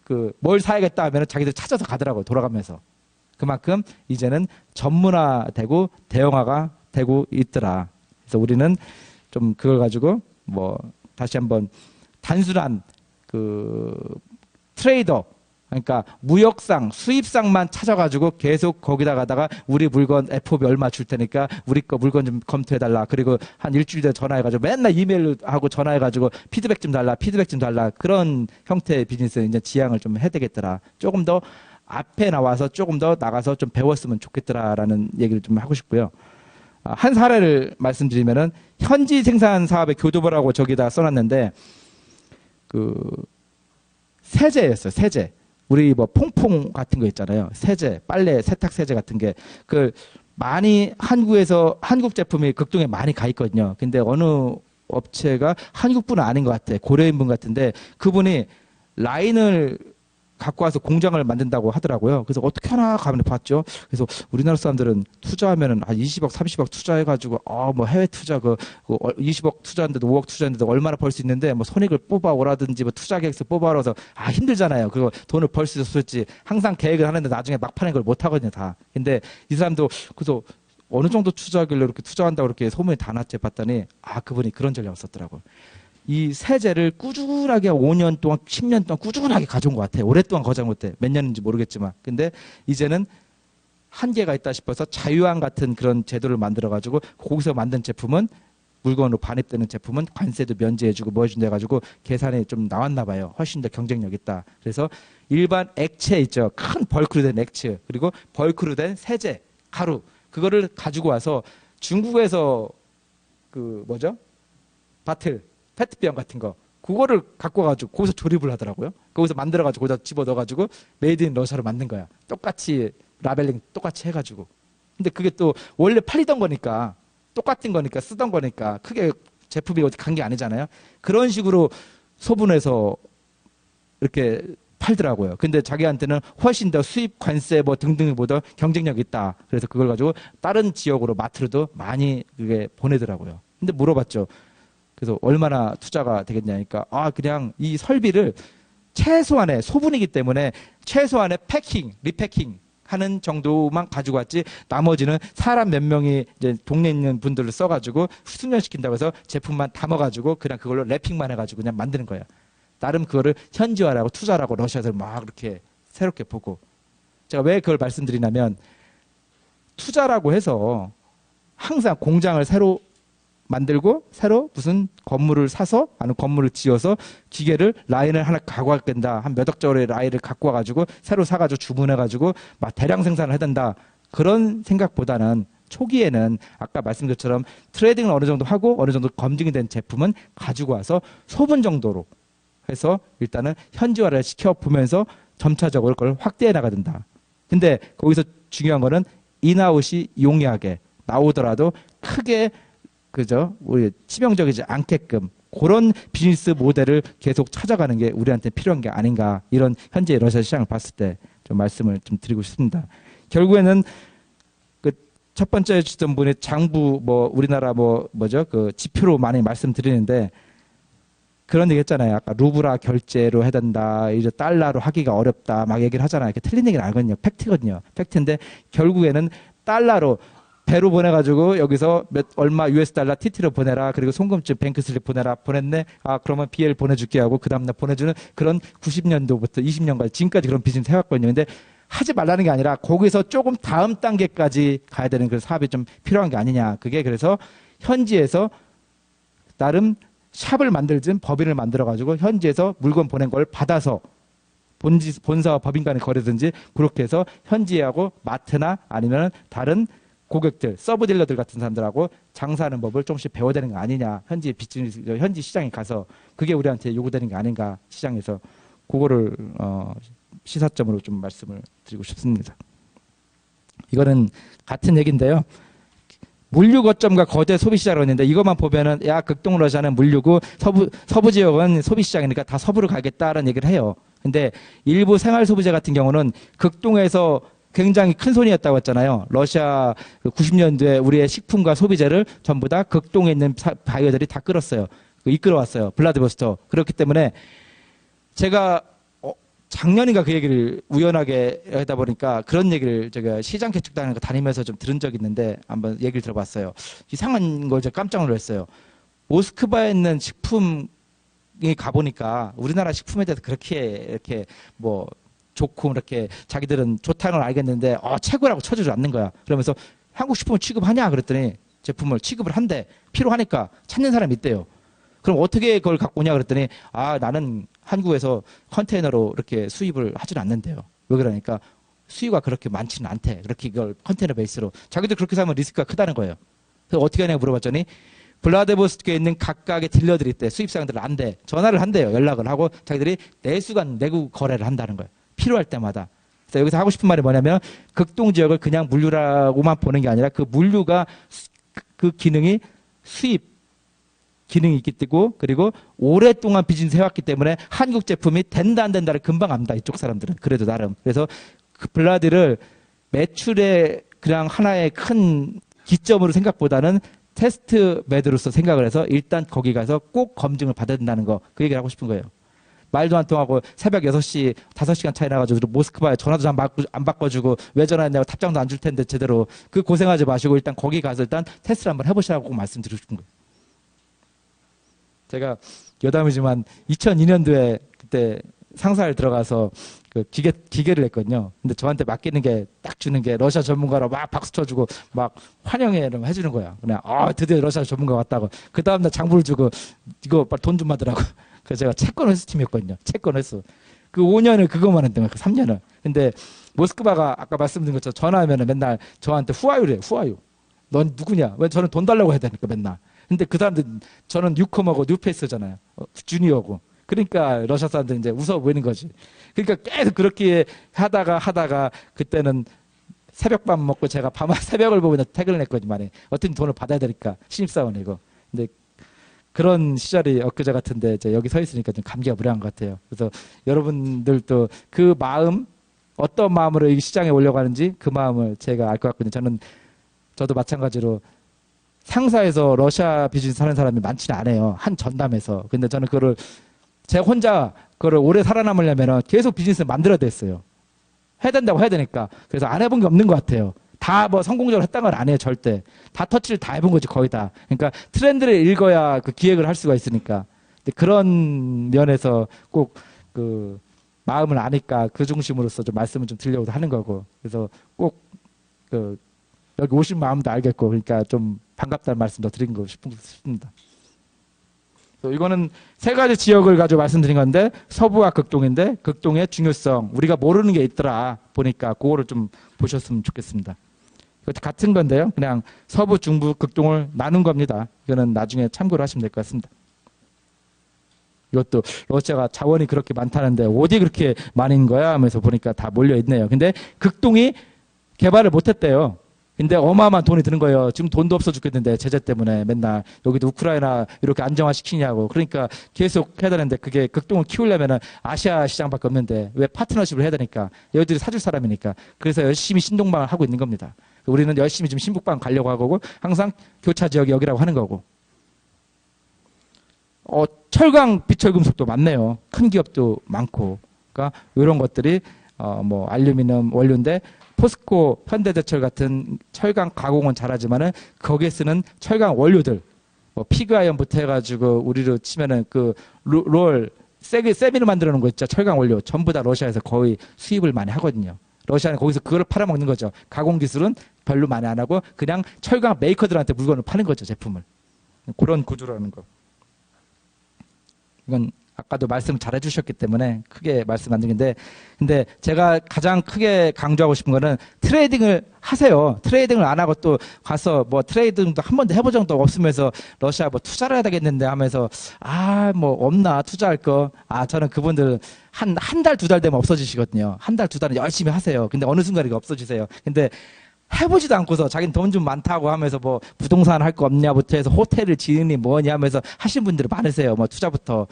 그 뭘 사야겠다 하면 자기들 찾아서 가더라고요. 돌아가면서. 그만큼 이제는 전문화되고 대형화가 되고 있더라. 그래서 우리는 좀 그걸 가지고 뭐 다시 한번 단순한 그 트레이더 그러니까 무역상, 수입상만 찾아가지고 계속 거기다 가다가 우리 물건 FOB 얼마 줄 테니까 우리 거 물건 좀 검토해달라. 그리고 한 일주일 전에 전화해가지고 맨날 이메일하고 전화해가지고 피드백 좀 달라. 그런 형태의 비즈니스 이제 지향을 좀 해야 되겠더라. 조금 더 앞에 나와서 조금 더 나가서 좀 배웠으면 좋겠더라라는 얘기를 좀 하고 싶고요. 한 사례를 말씀드리면은 현지 생산 사업의 교두보라고 저기다 써놨는데 그 세제였어요. 세제. 우리 뭐 퐁퐁 같은 거 있잖아요. 세제, 빨래, 세탁 세제 같은 게 그 많이 한국 제품이 극동에 많이 가 있거든요. 근데 어느 업체가 한국분은 아닌 것 같아. 고려인분 같은데 그분이 라인을 갖고 와서 공장을 만든다고 하더라고요. 그래서 어떻게 하나 가면 봤죠. 그래서 우리나라 사람들은 투자하면은 한 20억, 30억 투자해가지고 뭐 해외 투자 20억 투자했는데도 5억 투자했는데도 얼마나 벌 수 있는데 뭐 손익을 뽑아오라든지 뭐 투자 계획서 뽑아오라서 힘들잖아요. 그리고 돈을 벌 수 있었을지 항상 계획을 하는데 나중에 막판에 그걸 못 하거든요, 다. 근데 이 사람도 그래서 어느 정도 투자하길래 이렇게 투자한다고 이렇게 소문이 다 났지 봤더니 그분이 그런 전략을 썼더라고요. 이 세제를 꾸준하게 5년 동안 10년 동안 꾸준하게 가져온 것 같아요. 오랫동안 가져온 것 같아요. 몇 년인지 모르겠지만. 근데 이제는 한계가 있다 싶어서 자유항 같은 그런 제도를 만들어가지고 거기서 만든 제품은 물건으로 반입되는 제품은 관세도 면제해주고 뭐 해준다 해가지고 계산이 좀 나왔나 봐요. 훨씬 더 경쟁력 있다. 그래서 일반 액체 있죠. 큰 벌크로 된 액체 그리고 벌크로 된 세제, 가루 그거를 가지고 와서 중국에서 페트병 같은 거 그거를 갖고 와가지고 거기서 조립을 하더라고요. 거기서 만들어가지고 거기다 집어넣어가지고 메이드 인 러시아로 만든 거야. 똑같이 라벨링 똑같이 해가지고. 근데 그게 또 원래 팔리던 거니까 똑같은 거니까 쓰던 거니까 크게 제품이 어디 간 게 아니잖아요. 그런 식으로 소분해서 이렇게 팔더라고요. 근데 자기한테는 훨씬 더 수입 관세 뭐 등등보다 경쟁력이 있다. 그래서 그걸 가지고 다른 지역으로 마트로도 많이 그게 보내더라고요. 근데 물어봤죠. 그래서 얼마나 투자가 되겠냐니까 그냥 이 설비를 최소한의 소분이기 때문에 최소한의 리패킹 하는 정도만 가지고 왔지 나머지는 사람 몇 명이 이제 동네에 있는 분들을 써가지고 숙련시킨다고 해서 제품만 담아가지고 그냥 그걸로 랩핑만 해가지고 그냥 만드는 거예요. 나름 그거를 현지화라고 투자라고 러시아에서 막 이렇게 새롭게 보고 제가 왜 그걸 말씀드리냐면 투자라고 해서 항상 공장을 새로 만들고 새로 무슨 건물을 사서 아니면 건물을 지어서 기계를 라인을 하나 갖고 와야 된다. 한 몇 억짜리 라인을 갖고 와가지고 새로 사가지고 주문해가지고 막 대량 생산을 해야 된다. 그런 생각보다는 초기에는 아까 말씀드린 것처럼 트레이딩을 어느 정도 하고 어느 정도 검증이 된 제품은 가지고 와서 소분 정도로 해서 일단은 현지화를 시켜보면서 점차적으로 그걸 확대해 나가야 된다. 근데 거기서 중요한 거는 인아웃이 용이하게 나오더라도 크게 우리 치명적이지 않게끔 그런 비즈니스 모델을 계속 찾아가는 게 우리한테 필요한 게 아닌가. 이런 현재 러시아 시장을 봤을 때 좀 말씀을 좀 드리고 싶습니다. 결국에는 그 첫 번째 주던 분이 장부 뭐 우리나라 뭐죠? 그 지표로 많이 말씀드리는데 그런 얘기 했잖아요. 아까 루브라 결제로 해야 된다. 이제 달러로 하기가 어렵다. 막 얘기를 하잖아요. 이게 틀린 얘기는 아니거든요. 팩트거든요. 팩트인데 결국에는 달러로 배로 보내가지고 여기서 얼마 US 달러 TT로 보내라. 그리고 송금증 뱅크슬립 보내라. 보냈네. 아 그러면 BL 보내줄게 하고 그 다음날 보내주는 그런 90년도부터 20년까지 지금까지 그런 비즈니스 해왔거든요. 근데 하지 말라는 게 아니라 거기서 조금 다음 단계까지 가야 되는 그 사업이 좀 필요한 게 아니냐. 그게 그래서 현지에서 나름 샵을 만들든 법인을 만들어가지고 현지에서 물건 보낸 걸 받아서 본사와 법인 간의 거래든지 그렇게 해서 현지하고 마트나 아니면 다른 고객들, 서브 딜러들 같은 사람들하고 장사하는 법을 조금씩 배워야 되는 거 아니냐. 현지 비즈니스, 현지 시장에 가서 그게 우리한테 요구되는 게 아닌가. 시장에서 그거를 시사점으로 좀 말씀을 드리고 싶습니다. 이거는 같은 얘기인데요. 물류 거점과 거대 소비 시장으로 있는데 이것만 보면은 야 극동 러시아는 물류고 서부 지역은 소비 시장이니까 다 서부로 가겠다라는 얘기를 해요. 근데 일부 생활 소비재 같은 경우는 극동에서 굉장히 큰 손이었다고 했잖아요. 러시아 90년도에 우리의 식품과 소비재를 전부 다 극동에 있는 바이어들이 다 끌었어요. 이끌어왔어요. 블라디보스토크. 그렇기 때문에 제가 작년인가 그 얘기를 우연하게 하다 보니까 그런 얘기를 제가 시장 개척단을 다니면서 좀 들은 적이 있는데 한번 얘기를 들어봤어요. 이상한 걸 제가 깜짝 놀랐어요. 모스크바에 있는 식품이 가보니까 우리나라 식품에 대해서 그렇게 이렇게 뭐 좋고 이렇게 자기들은 좋다는 걸 알겠는데 최고라고 쳐주지 않는 거야. 그러면서 한국 식품을 취급하냐 그랬더니 제품을 취급을 한대. 필요하니까 찾는 사람이 있대요. 그럼 어떻게 그걸 갖고 오냐 그랬더니 나는 한국에서 컨테이너로 이렇게 수입을 하진 않는데요. 왜 그러니까 수요가 그렇게 많지는 않대. 그렇게 이걸 컨테이너 베이스로. 자기들 그렇게 사면 리스크가 크다는 거예요. 그래서 어떻게 하냐고 물어봤더니 블라디보스토크에 있는 각각의 딜러들이 있대. 수입상들을 안 돼. 전화를 한대요. 연락을 하고 자기들이 내구 거래를 한다는 거예요. 필요할 때마다. 그래서 여기서 하고 싶은 말이 뭐냐면 극동 지역을 그냥 물류라고만 보는 게 아니라 그 물류가 그 기능이 수입 기능이 있기 때문에 그리고 오랫동안 비즈니스 해왔기 때문에 한국 제품이 된다 안 된다를 금방 압니다. 이쪽 사람들은. 그래도 나름. 그래서 그 블라디를 매출의 그냥 하나의 큰 기점으로 생각보다는 테스트 매드로서 생각을 해서 일단 거기 가서 꼭 검증을 받아야 된다는 거. 그 얘기를 하고 싶은 거예요. 말도 안 통하고 새벽 6시, 5시간 차이 나가지고 모스크바에 전화도 안 바꿔주고 왜 전화했냐고 답장도 안 줄 텐데 제대로 그 고생하지 마시고 일단 거기 가서 일단 테스트를 한번 해보시라고 꼭 말씀드리고 싶은 거예요. 제가 여담이지만 2002년도에 그때 상사를 들어가서 그 기계를 했거든요. 근데 저한테 맡기는 게 딱 주는 게 러시아 전문가로 막 박수 쳐주고 막 환영해 해주는 거야. 그냥 드디어 러시아 전문가 왔다고. 그 다음날 장부를 주고 이거 빨리 돈 좀 받으라고. 그래서 제가 채권 회수 팀이었거든요. 채권 회수. 그 5년을 그거만 했던 거예요. 그 3년을. 근데 모스크바가 아까 말씀드린 것처럼 전화하면 맨날 저한테 후아유래. 후아유. 넌 누구냐? 왜 저는 돈 달라고 해야 되니까 맨날. 근데 그 사람들 저는 뉴컴하고 뉴페이스잖아요. 주니어고. 그러니까 러시아 사람들 이제 웃어 보이는 거지. 그러니까 계속 그렇게 하다가 그때는 새벽밥 먹고 제가 새벽을 보고 퇴근을 했거든요. 어떻게 돈을 받아야 되니까 신입사원이고. 근데 그런 시절이 엊그제 같은데 이제 여기 서 있으니까 좀 감기가 무량한 것 같아요. 그래서 여러분들도 그 마음 어떤 마음으로 이 시장에 올려가는지 그 마음을 제가 알 것 같거든요. 저도 마찬가지로 상사에서 러시아 비즈니스 하는 사람이 많지는 않아요. 한 전담에서. 근데 저는 그거를 제가 혼자 그거를 오래 살아남으려면 계속 비즈니스를 만들어야 됐어요. 해야 된다고 해야 되니까. 그래서 안 해본 게 없는 것 같아요. 다 뭐 성공적으로 했다는 건 아니에요. 절대. 다 터치를 다 해본 거지 거의 다. 그러니까 트렌드를 읽어야 그 기획을 할 수가 있으니까. 근데 그런 면에서 꼭 그 마음을 아니까 그 중심으로서 좀 말씀을 좀 드리려고 하는 거고. 그래서 꼭 그 여기 오신 마음도 알겠고 그러니까 좀 반갑다는 말씀도 드린 거 싶습니다. 이거는 세 가지 지역을 가지고 말씀드린 건데 서부와 극동인데 극동의 중요성 우리가 모르는 게 있더라 보니까 그거를 좀 보셨으면 좋겠습니다. 이것도 같은 건데요. 그냥 서부, 중부, 극동을 나눈 겁니다. 이거는 나중에 참고를 하시면 될 것 같습니다. 이것도 러시아가 자원이 그렇게 많다는데 어디 그렇게 많은 거야 하면서 보니까 다 몰려 있네요. 근데 극동이 개발을 못했대요. 근데 어마어마한 돈이 드는 거예요. 지금 돈도 없어 죽겠는데 제재 때문에 맨날 여기도 우크라이나 이렇게 안정화시키냐고. 그러니까 계속 해야 되는데 그게 극동을 키우려면은 아시아 시장밖에 없는데 왜 파트너십을 해야 되니까 여기들이 사줄 사람이니까. 그래서 열심히 신동방을 하고 있는 겁니다. 우리는 열심히 지금 신북방 가려고 하고 항상 교차 지역이 여기라고 하는 거고. 철강 비철금속도 많네요. 큰 기업도 많고. 그러니까 이런 것들이 뭐 알루미늄 원료인데 포스코, 현대제철 같은 철강 가공은 잘하지만은 거기에 쓰는 철강 원료들, 뭐 피그아이언부터 해가지고 우리로 치면은 그 롤, 세미를 만들어 놓은 거 있죠. 철강 원료 전부 다 러시아에서 거의 수입을 많이 하거든요. 러시아는 거기서 그걸 팔아먹는 거죠. 가공 기술은 별로 많이 안 하고 그냥 철강 메이커들한테 물건을 파는 거죠. 제품을. 그런 구조라는 거. 이건 아까도 말씀 잘 해주셨기 때문에 크게 말씀 안 드리는데, 근데 제가 가장 크게 강조하고 싶은 거는 트레이딩을 하세요. 트레이딩을 안 하고 또 가서 뭐 트레이딩도 한 번도 해본 적도 없으면서 러시아 뭐 투자를 해야 되겠는데 하면서 뭐 없나 투자할 거. 저는 그분들 한 달, 두 달 되면 없어지시거든요. 한 달, 두 달은 열심히 하세요. 근데 어느 순간 이게 없어지세요. 근데 해보지도 않고서 자기는 돈 좀 많다고 하면서 뭐 부동산 할 거 없냐부터 해서 호텔을 지으니 뭐니 하면서 하신 분들이 많으세요. 뭐 투자부터.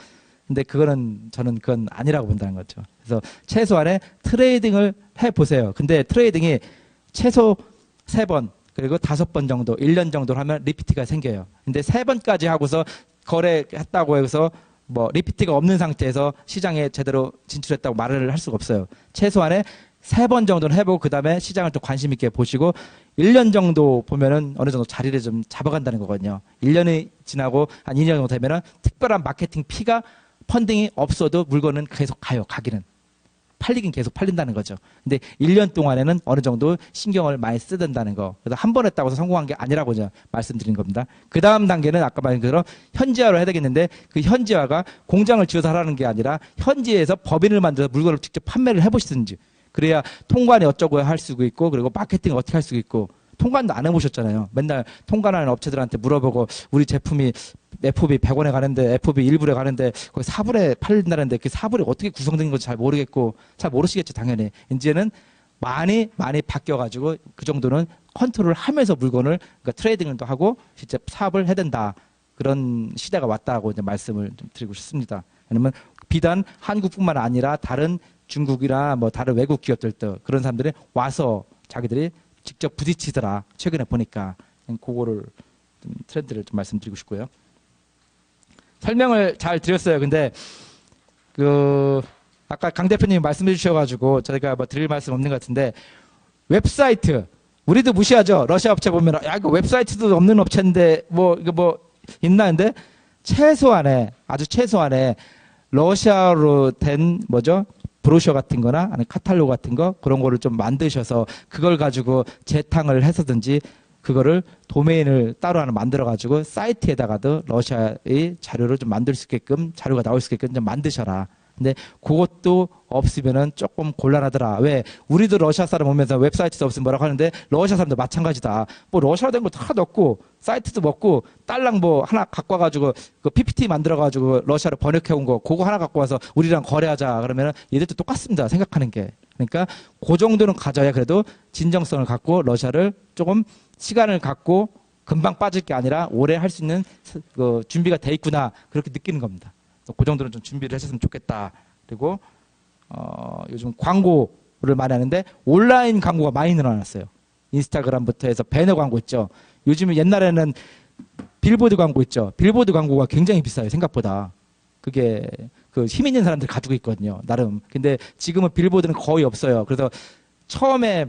근데 저는 그건 아니라고 본다는 거죠. 그래서 최소한의 트레이딩을 해보세요. 근데 트레이딩이 최소 3번, 그리고 5번 정도, 1년 정도 하면 리피트가 생겨요. 근데 3번까지 하고서 거래했다고 해서 뭐 리피트가 없는 상태에서 시장에 제대로 진출했다고 말을 할 수가 없어요. 최소한의 3번 정도는 해보고 그 다음에 시장을 좀 관심 있게 보시고 1년 정도 보면은 어느 정도 자리를 좀 잡아간다는 거거든요. 1년이 지나고 한 2년 정도 되면은 특별한 마케팅 피가 펀딩이 없어도 물건은 계속 가요. 가기는. 팔리긴 계속 팔린다는 거죠. 근데 1년 동안에는 어느 정도 신경을 많이 쓰든다는 거. 그래서 한 번 했다고 해서 성공한 게 아니라고 제가 말씀드린 겁니다. 그 다음 단계는 아까 말한 것처럼 현지화로 해야 되겠는데 그 현지화가 공장을 지어서 하라는 게 아니라 현지에서 법인을 만들어서 물건을 직접 판매를 해보시든지. 그래야 통관이 어쩌고 할 수 있고 그리고 마케팅 어떻게 할 수 있고 통관도 안 해보셨잖아요. 맨날 통관하는 업체들한테 물어보고 우리 제품이 FOB 100원에 가는데 FOB 1불에 가는데 거기 4불에 팔린다는데 그 4불이 어떻게 구성된 건지 잘 모르겠고 잘 모르시겠죠. 당연히. 이제는 많이 바뀌어가지고 그 정도는 컨트롤을 하면서 물건을 그러니까 트레이딩을 또 하고 실제 사업을 해야 된다. 그런 시대가 왔다고 이제 말씀을 좀 드리고 싶습니다. 왜냐면 비단 한국뿐만 아니라 다른 중국이나 뭐 다른 외국 기업들도 그런 사람들이 와서 자기들이 직접 부딪히더라. 최근에 보니까 그거를 좀 트렌드를 좀 말씀드리고 싶고요. 설명을 잘 드렸어요. 근데 아까 강 대표님이 말씀해 주셔가지고 저희가 뭐 드릴 말씀 없는 것 같은데 웹사이트 우리도 무시하죠. 러시아 업체 보면 이거 웹사이트도 없는 업체인데 이거 뭐 있나 근데 아주 최소한의 러시아로 된 브로셔 같은 거나 아니면 카탈로그 같은 거 그런 거를 좀 만드셔서 그걸 가지고 재탕을 해서든지 그거를 도메인을 따로 하나 만들어 가지고 사이트에다가도 러시아의 자료를 좀 만들 수 있게끔 자료가 나올 수 있게끔 좀 만드셔라. 근데 그것도 없으면은 조금 곤란하더라. 왜? 우리도 러시아 사람 오면서 웹사이트도 없으면 뭐라고 하는데 러시아 사람도 마찬가지다. 뭐 러시아 된 거 다 넣고 사이트도 먹고 딸랑 뭐 하나 갖고 와가지고 그 PPT 만들어가지고 러시아로 번역해 온 거 그거 하나 갖고 와서 우리랑 거래하자 그러면은 얘들도 똑같습니다. 생각하는 게. 그러니까 그 정도는 가져야 그래도 진정성을 갖고 러시아를 조금 시간을 갖고 금방 빠질 게 아니라 오래 할 수 있는 그 준비가 돼 있구나 그렇게 느끼는 겁니다. 그 정도는 좀 준비를 하셨으면 좋겠다. 그리고 요즘 광고를 많이 하는데 온라인 광고가 많이 늘어났어요. 인스타그램부터 해서 배너 광고 있죠. 요즘은 옛날에는 빌보드 광고 있죠. 빌보드 광고가 굉장히 비싸요. 생각보다. 그게 그 힘 있는 사람들 가지고 있거든요. 나름. 근데 지금은 빌보드는 거의 없어요. 그래서 처음에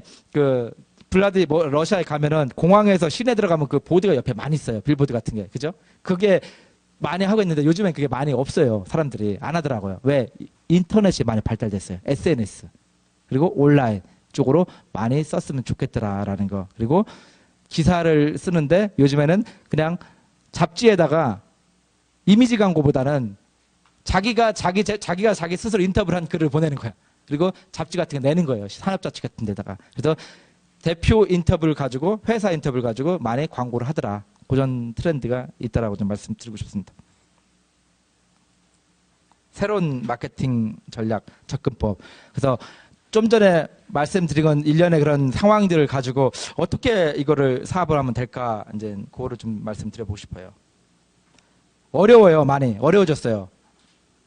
러시아에 가면은 공항에서 시내 들어가면 그 보드가 옆에 많이 있어요. 빌보드 같은 게. 그죠? 그게 많이 하고 있는데 요즘엔 그게 많이 없어요. 사람들이 안 하더라고요. 왜? 인터넷이 많이 발달됐어요. SNS. 그리고 온라인 쪽으로 많이 썼으면 좋겠더라라는 거. 그리고 기사를 쓰는데 요즘에는 그냥 잡지에다가 이미지 광고보다는 자기가 자기 스스로 인터뷰를 한 글을 보내는 거야. 그리고 잡지 같은 거 내는 거예요. 산업잡지 같은 데다가. 그래서 대표 인터뷰를 가지고 회사 인터뷰를 가지고 많이 광고를 하더라. 그런 트렌드가 있다라고 좀 말씀드리고 싶습니다. 새로운 마케팅 전략 접근법. 그래서 좀 전에 말씀드린 건 일련의 그런 상황들을 가지고 어떻게 이거를 사업을 하면 될까 이제 그거를 좀 말씀드려보고 싶어요. 어려워요. 많이 어려워졌어요.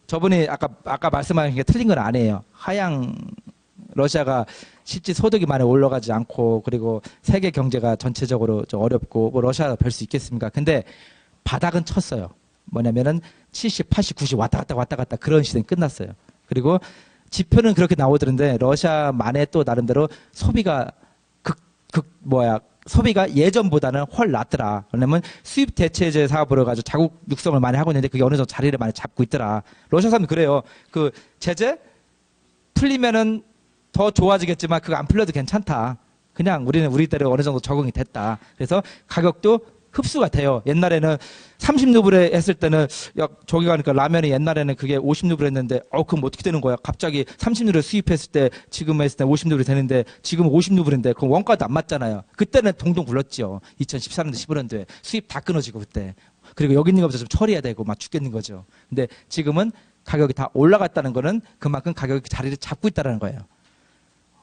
저분이 아까 말씀하신 게 틀린 건 아니에요. 하향 러시아가 실제 소득이 많이 올라가지 않고 그리고 세계 경제가 전체적으로 좀 어렵고 뭐 러시아가 별 수 있겠습니까? 근데 바닥은 쳤어요. 뭐냐면은 70, 80, 90 왔다 갔다 그런 시대는 끝났어요. 그리고 지표는 그렇게 나오던데 러시아만의 또 나름대로 소비가 소비가 예전보다는 훨 낫더라. 왜냐면 수입 대체제 사업으로 가지고 자국 육성을 많이 하고 있는데 그게 어느 정도 자리를 많이 잡고 있더라. 러시아 사람도 그래요. 그 제재 풀리면은 더 좋아지겠지만 그거 안 풀려도 괜찮다. 그냥 우리는 우리대로 어느 정도 적응이 됐다. 그래서 가격도 흡수가 돼요. 옛날에는 30루블에 했을 때는 야 저기 가니까 라면이 옛날에는 그게 50루블 했는데 그럼 어떻게 되는 거야? 갑자기 30루블 수입했을 때 지금 했을 때 50루블이 되는데 지금 50루블인데 그럼 원가도 안 맞잖아요. 그때는 동동 굴렀죠. 2014년도 15년도에 수입 다 끊어지고 그때. 그리고 여기 있는 것부터 좀 처리해야 되고 막 죽겠는 거죠. 근데 지금은 가격이 다 올라갔다는 거는 그만큼 가격이 자리를 잡고 있다는 거예요.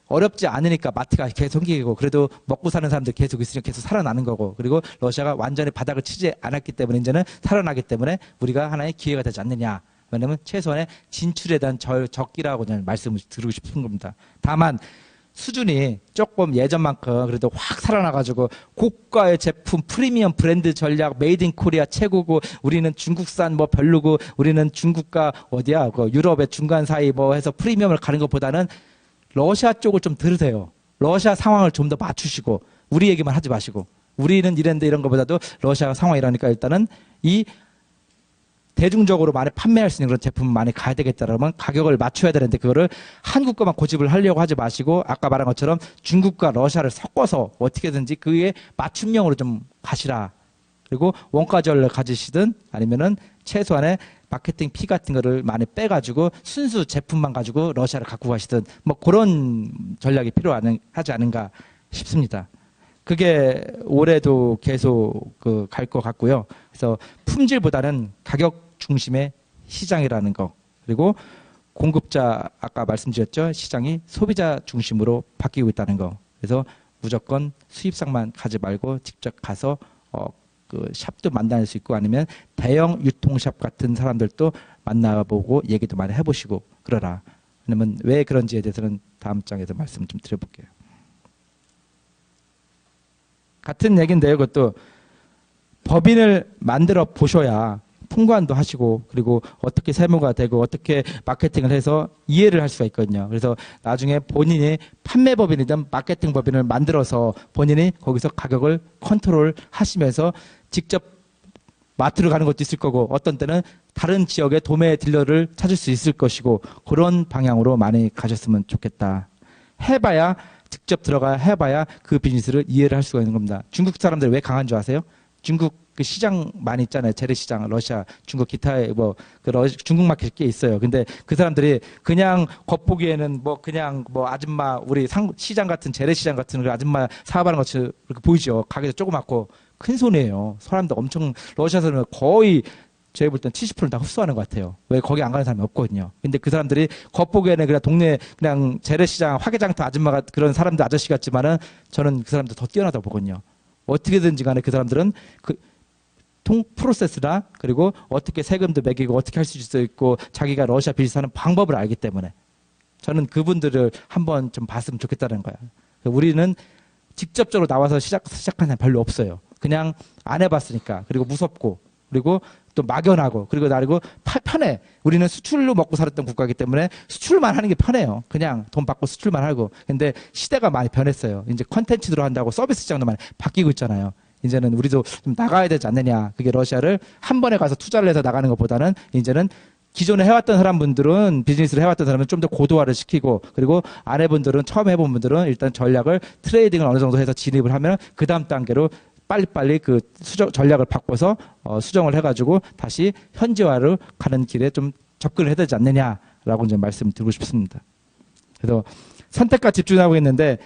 어렵지 않으니까 마트가 계속 생기고 그래도 먹고 사는 사람들 계속 있으니까 계속 살아나는 거고 그리고 러시아가 완전히 바닥을 치지 않았기 때문에 이제는 살아나기 때문에 우리가 하나의 기회가 되지 않느냐. 왜냐하면 최소한의 진출에 대한 적기라고 저는 말씀을 드리고 싶은 겁니다. 다만 수준이 조금 예전만큼 그래도 확 살아나가지고 고가의 제품 프리미엄 브랜드 전략 메이드 인 코리아 최고고 우리는 중국산 뭐 별로고 우리는 중국과 어디야 그 유럽의 중간 사이 뭐 해서 프리미엄을 가는 것보다는 러시아 쪽을 좀 들으세요. 러시아 상황을 좀 더 맞추시고 우리 얘기만 하지 마시고 우리는 이랬는데 이런 것보다도 러시아 상황이라니까 일단은 이 대중적으로 많이 판매할 수 있는 그런 제품을 많이 가야 되겠다라면 가격을 맞춰야 되는데 그거를 한국 거만 고집을 하려고 하지 마시고 아까 말한 것처럼 중국과 러시아를 섞어서 어떻게든지 그에 맞춤형으로 좀 가시라. 그리고 원가 전략을 가지시든 아니면은 최소한의 마케팅 피 같은 거를 많이 빼가지고 순수 제품만 가지고 러시아를 갖고 가시든 뭐 그런 전략이 필요하지 않은가 싶습니다. 그게 올해도 계속 갈 것 같고요. 그래서 품질보다는 가격 중심의 시장이라는 거 그리고 공급자 아까 말씀드렸죠. 시장이 소비자 중심으로 바뀌고 있다는 거. 그래서 무조건 수입상만 가지 말고 직접 가서 그 샵도 만날 수 있고 아니면 대형 유통샵 같은 사람들도 만나보고 얘기도 많이 해보시고 그러라. 왜냐면 왜 그런지에 대해서는 다음 장에서 말씀 좀 드려볼게요. 같은 얘기인데요. 그것도 법인을 만들어 보셔야 통관도 하시고 그리고 어떻게 세무가 되고 어떻게 마케팅을 해서 이해를 할 수가 있거든요. 그래서 나중에 본인이 판매법인이든 마케팅법인을 만들어서 본인이 거기서 가격을 컨트롤 하시면서 직접 마트로 가는 것도 있을 거고 어떤 때는 다른 지역의 도매 딜러를 찾을 수 있을 것이고 그런 방향으로 많이 가셨으면 좋겠다. 해봐야 직접 들어가 해봐야 그 비즈니스를 이해를 할 수가 있는 겁니다. 중국 사람들 왜 강한 줄 아세요? 중국 그 시장 많이 있잖아요. 재래시장, 러시아, 중국 기타에 중국 마켓 꽤 있어요. 근데 그 사람들이 그냥 겉보기에는 그냥 아줌마 우리 시장 같은 재래시장 같은 그 아줌마 사업하는 것처럼 그렇게 보이죠. 가게도 조그맣고 큰 손이에요. 사람들 엄청 러시아 사람은 거의 제가 볼 땐 70%는 다 흡수하는 것 같아요. 왜 거기 안 가는 사람이 없거든요. 근데 그 사람들이 겉보기에는 그냥 동네 그냥 재래시장 화개장터 아줌마가 그런 사람들 아저씨 같지만은 저는 그 사람들 더 뛰어나다고 보거든요. 어떻게든지 간에 그 사람들은 프로세스나 그리고 어떻게 세금도 매기고 어떻게 할 수 있고 자기가 러시아 비즈니스하는 방법을 알기 때문에 저는 그분들을 한번 좀 봤으면 좋겠다는 거야. 우리는 직접적으로 나와서 시작한 사람 별로 없어요. 그냥 안 해봤으니까 그리고 무섭고 그리고 또 막연하고 그리고 편해. 우리는 수출로 먹고 살았던 국가이기 때문에 수출만 하는 게 편해요. 그냥 돈 받고 수출만 하고. 근데 시대가 많이 변했어요. 이제 컨텐츠 들어간다고 서비스 시장도 많이 바뀌고 있잖아요. 이제는 우리도 좀 나가야 되지 않느냐. 그게 러시아를 한 번에 가서 투자를 해서 나가는 것보다는 이제는 기존에 해왔던 사람분들은 비즈니스를 해왔던 사람은 좀 더 고도화를 시키고 그리고 아내분들은 처음 해본 분들은 일단 전략을 트레이딩을 어느 정도 해서 진입을 하면 그 다음 단계로 빨리빨리 그 전략을 바꿔서 수정을 해가지고 다시 현지화로 가는 길에 좀 접근을 해야 되지 않느냐라고 이제 말씀을 드리고 싶습니다. 그래서 선택과 집중하고 있는데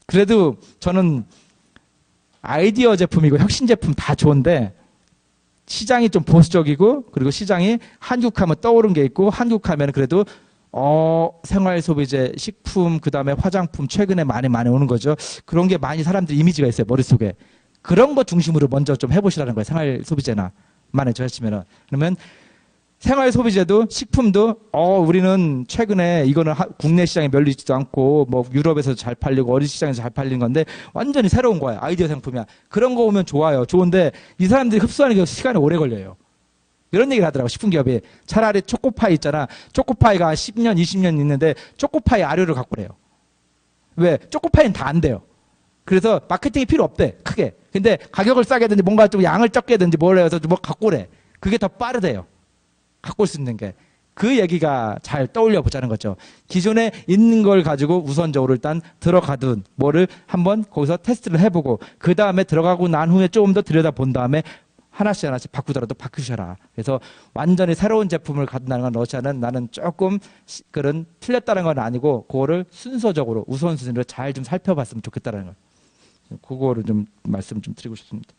그래도 저는 아이디어 제품이고 혁신 제품 다 좋은데 시장이 좀 보수적이고 그리고 시장이 한국하면 떠오른 게 있고 한국하면 그래도 생활 소비재, 식품, 그 다음에 화장품 최근에 많이 오는 거죠. 그런 게 많이 사람들 이미지가 있어요, 머릿속에. 그런 거 중심으로 먼저 좀 해보시라는 거예요. 생활 소비재나 만에 좋아하시면은. 그러면 생활 소비재도 식품도 우리는 최근에 이거는 국내 시장에 밀리지도 않고 뭐 유럽에서 잘 팔리고 어디 시장에서 잘 팔리는 건데 완전히 새로운 거야. 아이디어 상품이야. 그런 거 오면 좋아요. 좋은데 이 사람들이 흡수하는 게 시간이 오래 걸려요. 이런 얘기를 하더라고, 식품기업이. 차라리 초코파이 있잖아. 초코파이가 10년, 20년 있는데 초코파이 아류를 갖고 그래요. 왜? 초코파이는 다 안 돼요. 그래서 마케팅이 필요 없대, 크게. 근데 가격을 싸게 하든지 뭔가 좀 양을 적게 하든지 뭘 해서 뭐 갖고 그래. 그게 더 빠르대요. 갖고 올 수 있는 게. 그 얘기가 잘 떠올려 보자는 거죠. 기존에 있는 걸 가지고 우선적으로 일단 들어가든 뭐를 한번 거기서 테스트를 해보고 그 다음에 들어가고 난 후에 조금 더 들여다본 다음에 하나씩 바꾸더라도 바꾸셔라. 그래서 완전히 새로운 제품을 갖는다는 건 러시아는 나는 조금 그런 틀렸다는 건 아니고 그거를 순서적으로 우선순위로 잘 좀 살펴봤으면 좋겠다는 거. 그거를 좀 말씀 좀 드리고 싶습니다.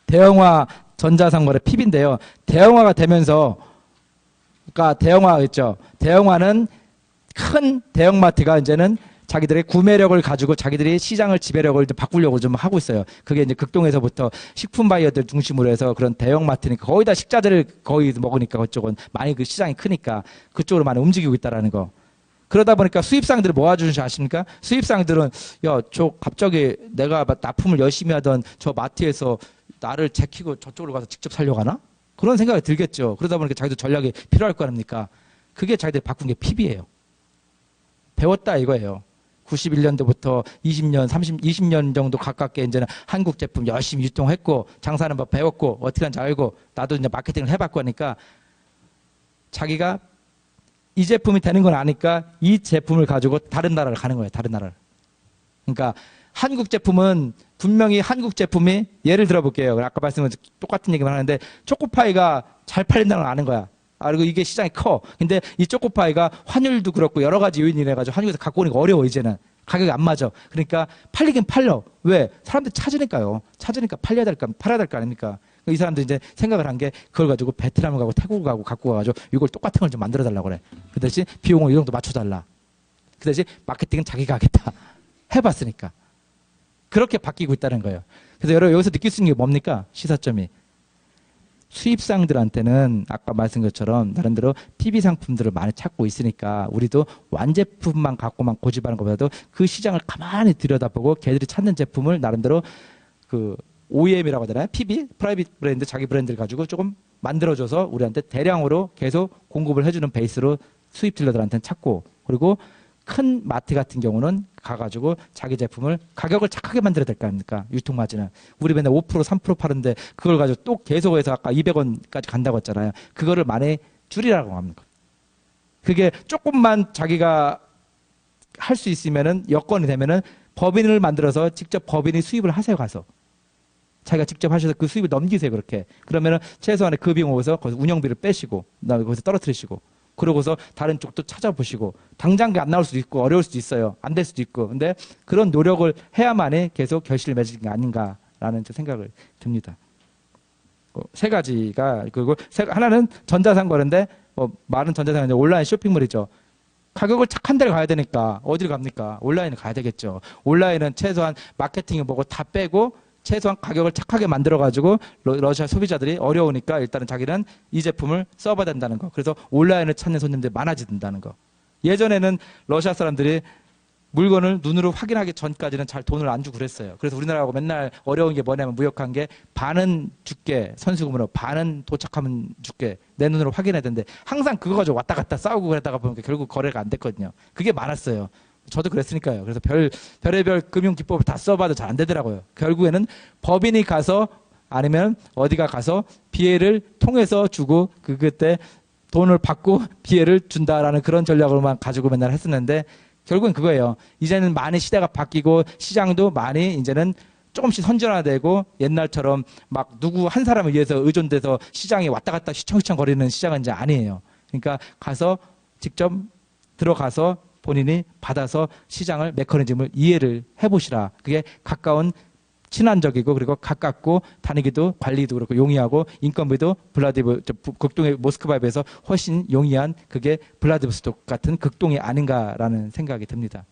대형화 전자상거래 PB인데요. 대형화가 되면서 그러니까 대형화 있죠. 대형화는 큰 대형마트가 이제는 자기들의 구매력을 가지고 자기들이 시장을 지배력을 좀 바꾸려고 좀 하고 있어요. 그게 이제 극동에서부터 식품 바이어들 중심으로 해서 그런 대형마트니까 거의 다 식자재를 거의 먹으니까 그쪽은 많이 그 시장이 크니까 그쪽으로 많이 움직이고 있다라는 거. 그러다 보니까 수입상들을 모아주는 줄 아십니까? 수입상들은 저 갑자기 내가 납품을 열심히 하던 저 마트에서 나를 제키고 저쪽으로 가서 직접 살려고 하나? 그런 생각이 들겠죠. 그러다 보니까 자기도 전략이 필요할 거 아닙니까? 그게 자기들이 바꾼 게 PB예요. 배웠다 이거예요. 91년도부터 20년, 20년 정도 가깝게 이제는 한국 제품 열심히 유통했고 장사하는 법 배웠고 어떻게 하는지 알고 나도 이제 마케팅을 해봤고 하니까 자기가 이 제품이 되는 건 아니까 이 제품을 가지고 다른 나라를 가는 거예요. 다른 나라를. 그러니까 한국 제품은 분명히 한국 제품이 예를 들어 볼게요. 아까 말씀은 똑같은 얘기만 하는데 초코파이가 잘 팔린다는 걸 아는 거야. 그리고 이게 시장이 커. 근데 이 초코파이가 환율도 그렇고 여러 가지 요인이 해가지고 한국에서 갖고 오는 게 어려워, 이제는. 가격이 안 맞아. 그러니까 팔리긴 팔려. 왜? 사람들이 찾으니까요. 찾으니까 팔려야 팔아야 될 거 아닙니까? 이 사람들이 이제 생각을 한 게 그걸 가지고 베트남을 가고 태국을 가고 갖고 가가지고 이걸 똑같은 걸 좀 만들어 달라고 그래. 그 대신 비용을 이 정도 맞춰달라. 그 대신 마케팅은 자기가 하겠다. 해봤으니까. 그렇게 바뀌고 있다는 거예요. 그래서 여러분 여기서 느낄 수 있는 게 뭡니까? 시사점이. 수입상들한테는 아까 말씀 것처럼 나름대로 PB 상품들을 많이 찾고 있으니까 우리도 완제품만 갖고만 고집하는 것보다도 그 시장을 가만히 들여다보고 걔들이 찾는 제품을 나름대로 그 OEM이라고 하잖아요. PB, 프라이빗 브랜드, 자기 브랜드를 가지고 조금 만들어줘서 우리한테 대량으로 계속 공급을 해주는 베이스로 수입 딜러들한테는 찾고, 그리고 큰 마트 같은 경우는 가가지고 자기 제품을 가격을 착하게 만들어야 될 거 아닙니까? 유통마진은. 우리 맨날 5%, 3% 파는데 그걸 가지고 또 계속해서 아까 200원까지 간다고 했잖아요. 그거를 많이 줄이라고 합니다. 그게 조금만 자기가 할 수 있으면은 여건이 되면은 법인을 만들어서 직접 법인이 수입을 하세요, 가서. 자기가 직접 하셔서 그 수입을 넘기세요, 그렇게. 그러면은 최소한의 그 비용 오서 거기서 운영비를 빼시고, 그다음에 거기서 떨어뜨리시고. 그러고서 다른 쪽도 찾아보시고, 당장 안 나올 수도 있고 어려울 수도 있어요. 안 될 수도 있고. 근데 그런 노력을 해야만이 계속 결실을 맺는 게 아닌가라는 생각을 듭니다. 세 가지가, 그리고 하나는 전자상거래인데, 말은 전자상거래 온라인 쇼핑몰이죠. 가격을 착한 데를 가야 되니까 어디를 갑니까? 온라인을 가야 되겠죠. 온라인은 최소한 마케팅을 보고 다 빼고 최소한 가격을 착하게 만들어가지고 러시아 소비자들이 어려우니까 일단은 자기는 이 제품을 써봐야 된다는 거. 그래서 온라인을 찾는 손님들이 많아진다는 거. 예전에는 러시아 사람들이 물건을 눈으로 확인하기 전까지는 잘 돈을 안 주고 그랬어요. 그래서 우리나라하고 맨날 어려운 게 뭐냐면 무역한 게 반은 줄게, 선수금으로 반은 도착하면 줄게, 내 눈으로 확인해야 되는데 항상 그거 가지고 왔다 갔다 싸우고 그러다가 보니까 결국 거래가 안 됐거든요. 그게 많았어요. 저도 그랬으니까요. 그래서 별의별 금융 기법을 다 써봐도 잘 안 되더라고요. 결국에는 법인이 가서 아니면 어디가 가서 비회를 통해서 주고 그때 돈을 받고 비회를 준다라는 그런 전략으로만 가지고 맨날 했었는데 결국은 그거예요. 이제는 많이 시대가 바뀌고 시장도 많이 이제는 조금씩 선진화되고 옛날처럼 막 누구 한 사람에 의해서 의존돼서 시장이 왔다 갔다 휘청휘청 거리는 시장은 이제 아니에요. 그러니까 가서 직접 들어가서 본인이 받아서 시장을 메커니즘을 이해를 해보시라. 그게 가까운 친환적이고 그리고 가깝고 다니기도 관리도 그렇고 용이하고 인건비도 극동의 모스크바에 비해서 훨씬 용이한 그게 블라디보스토크 같은 극동이 아닌가라는 생각이 듭니다.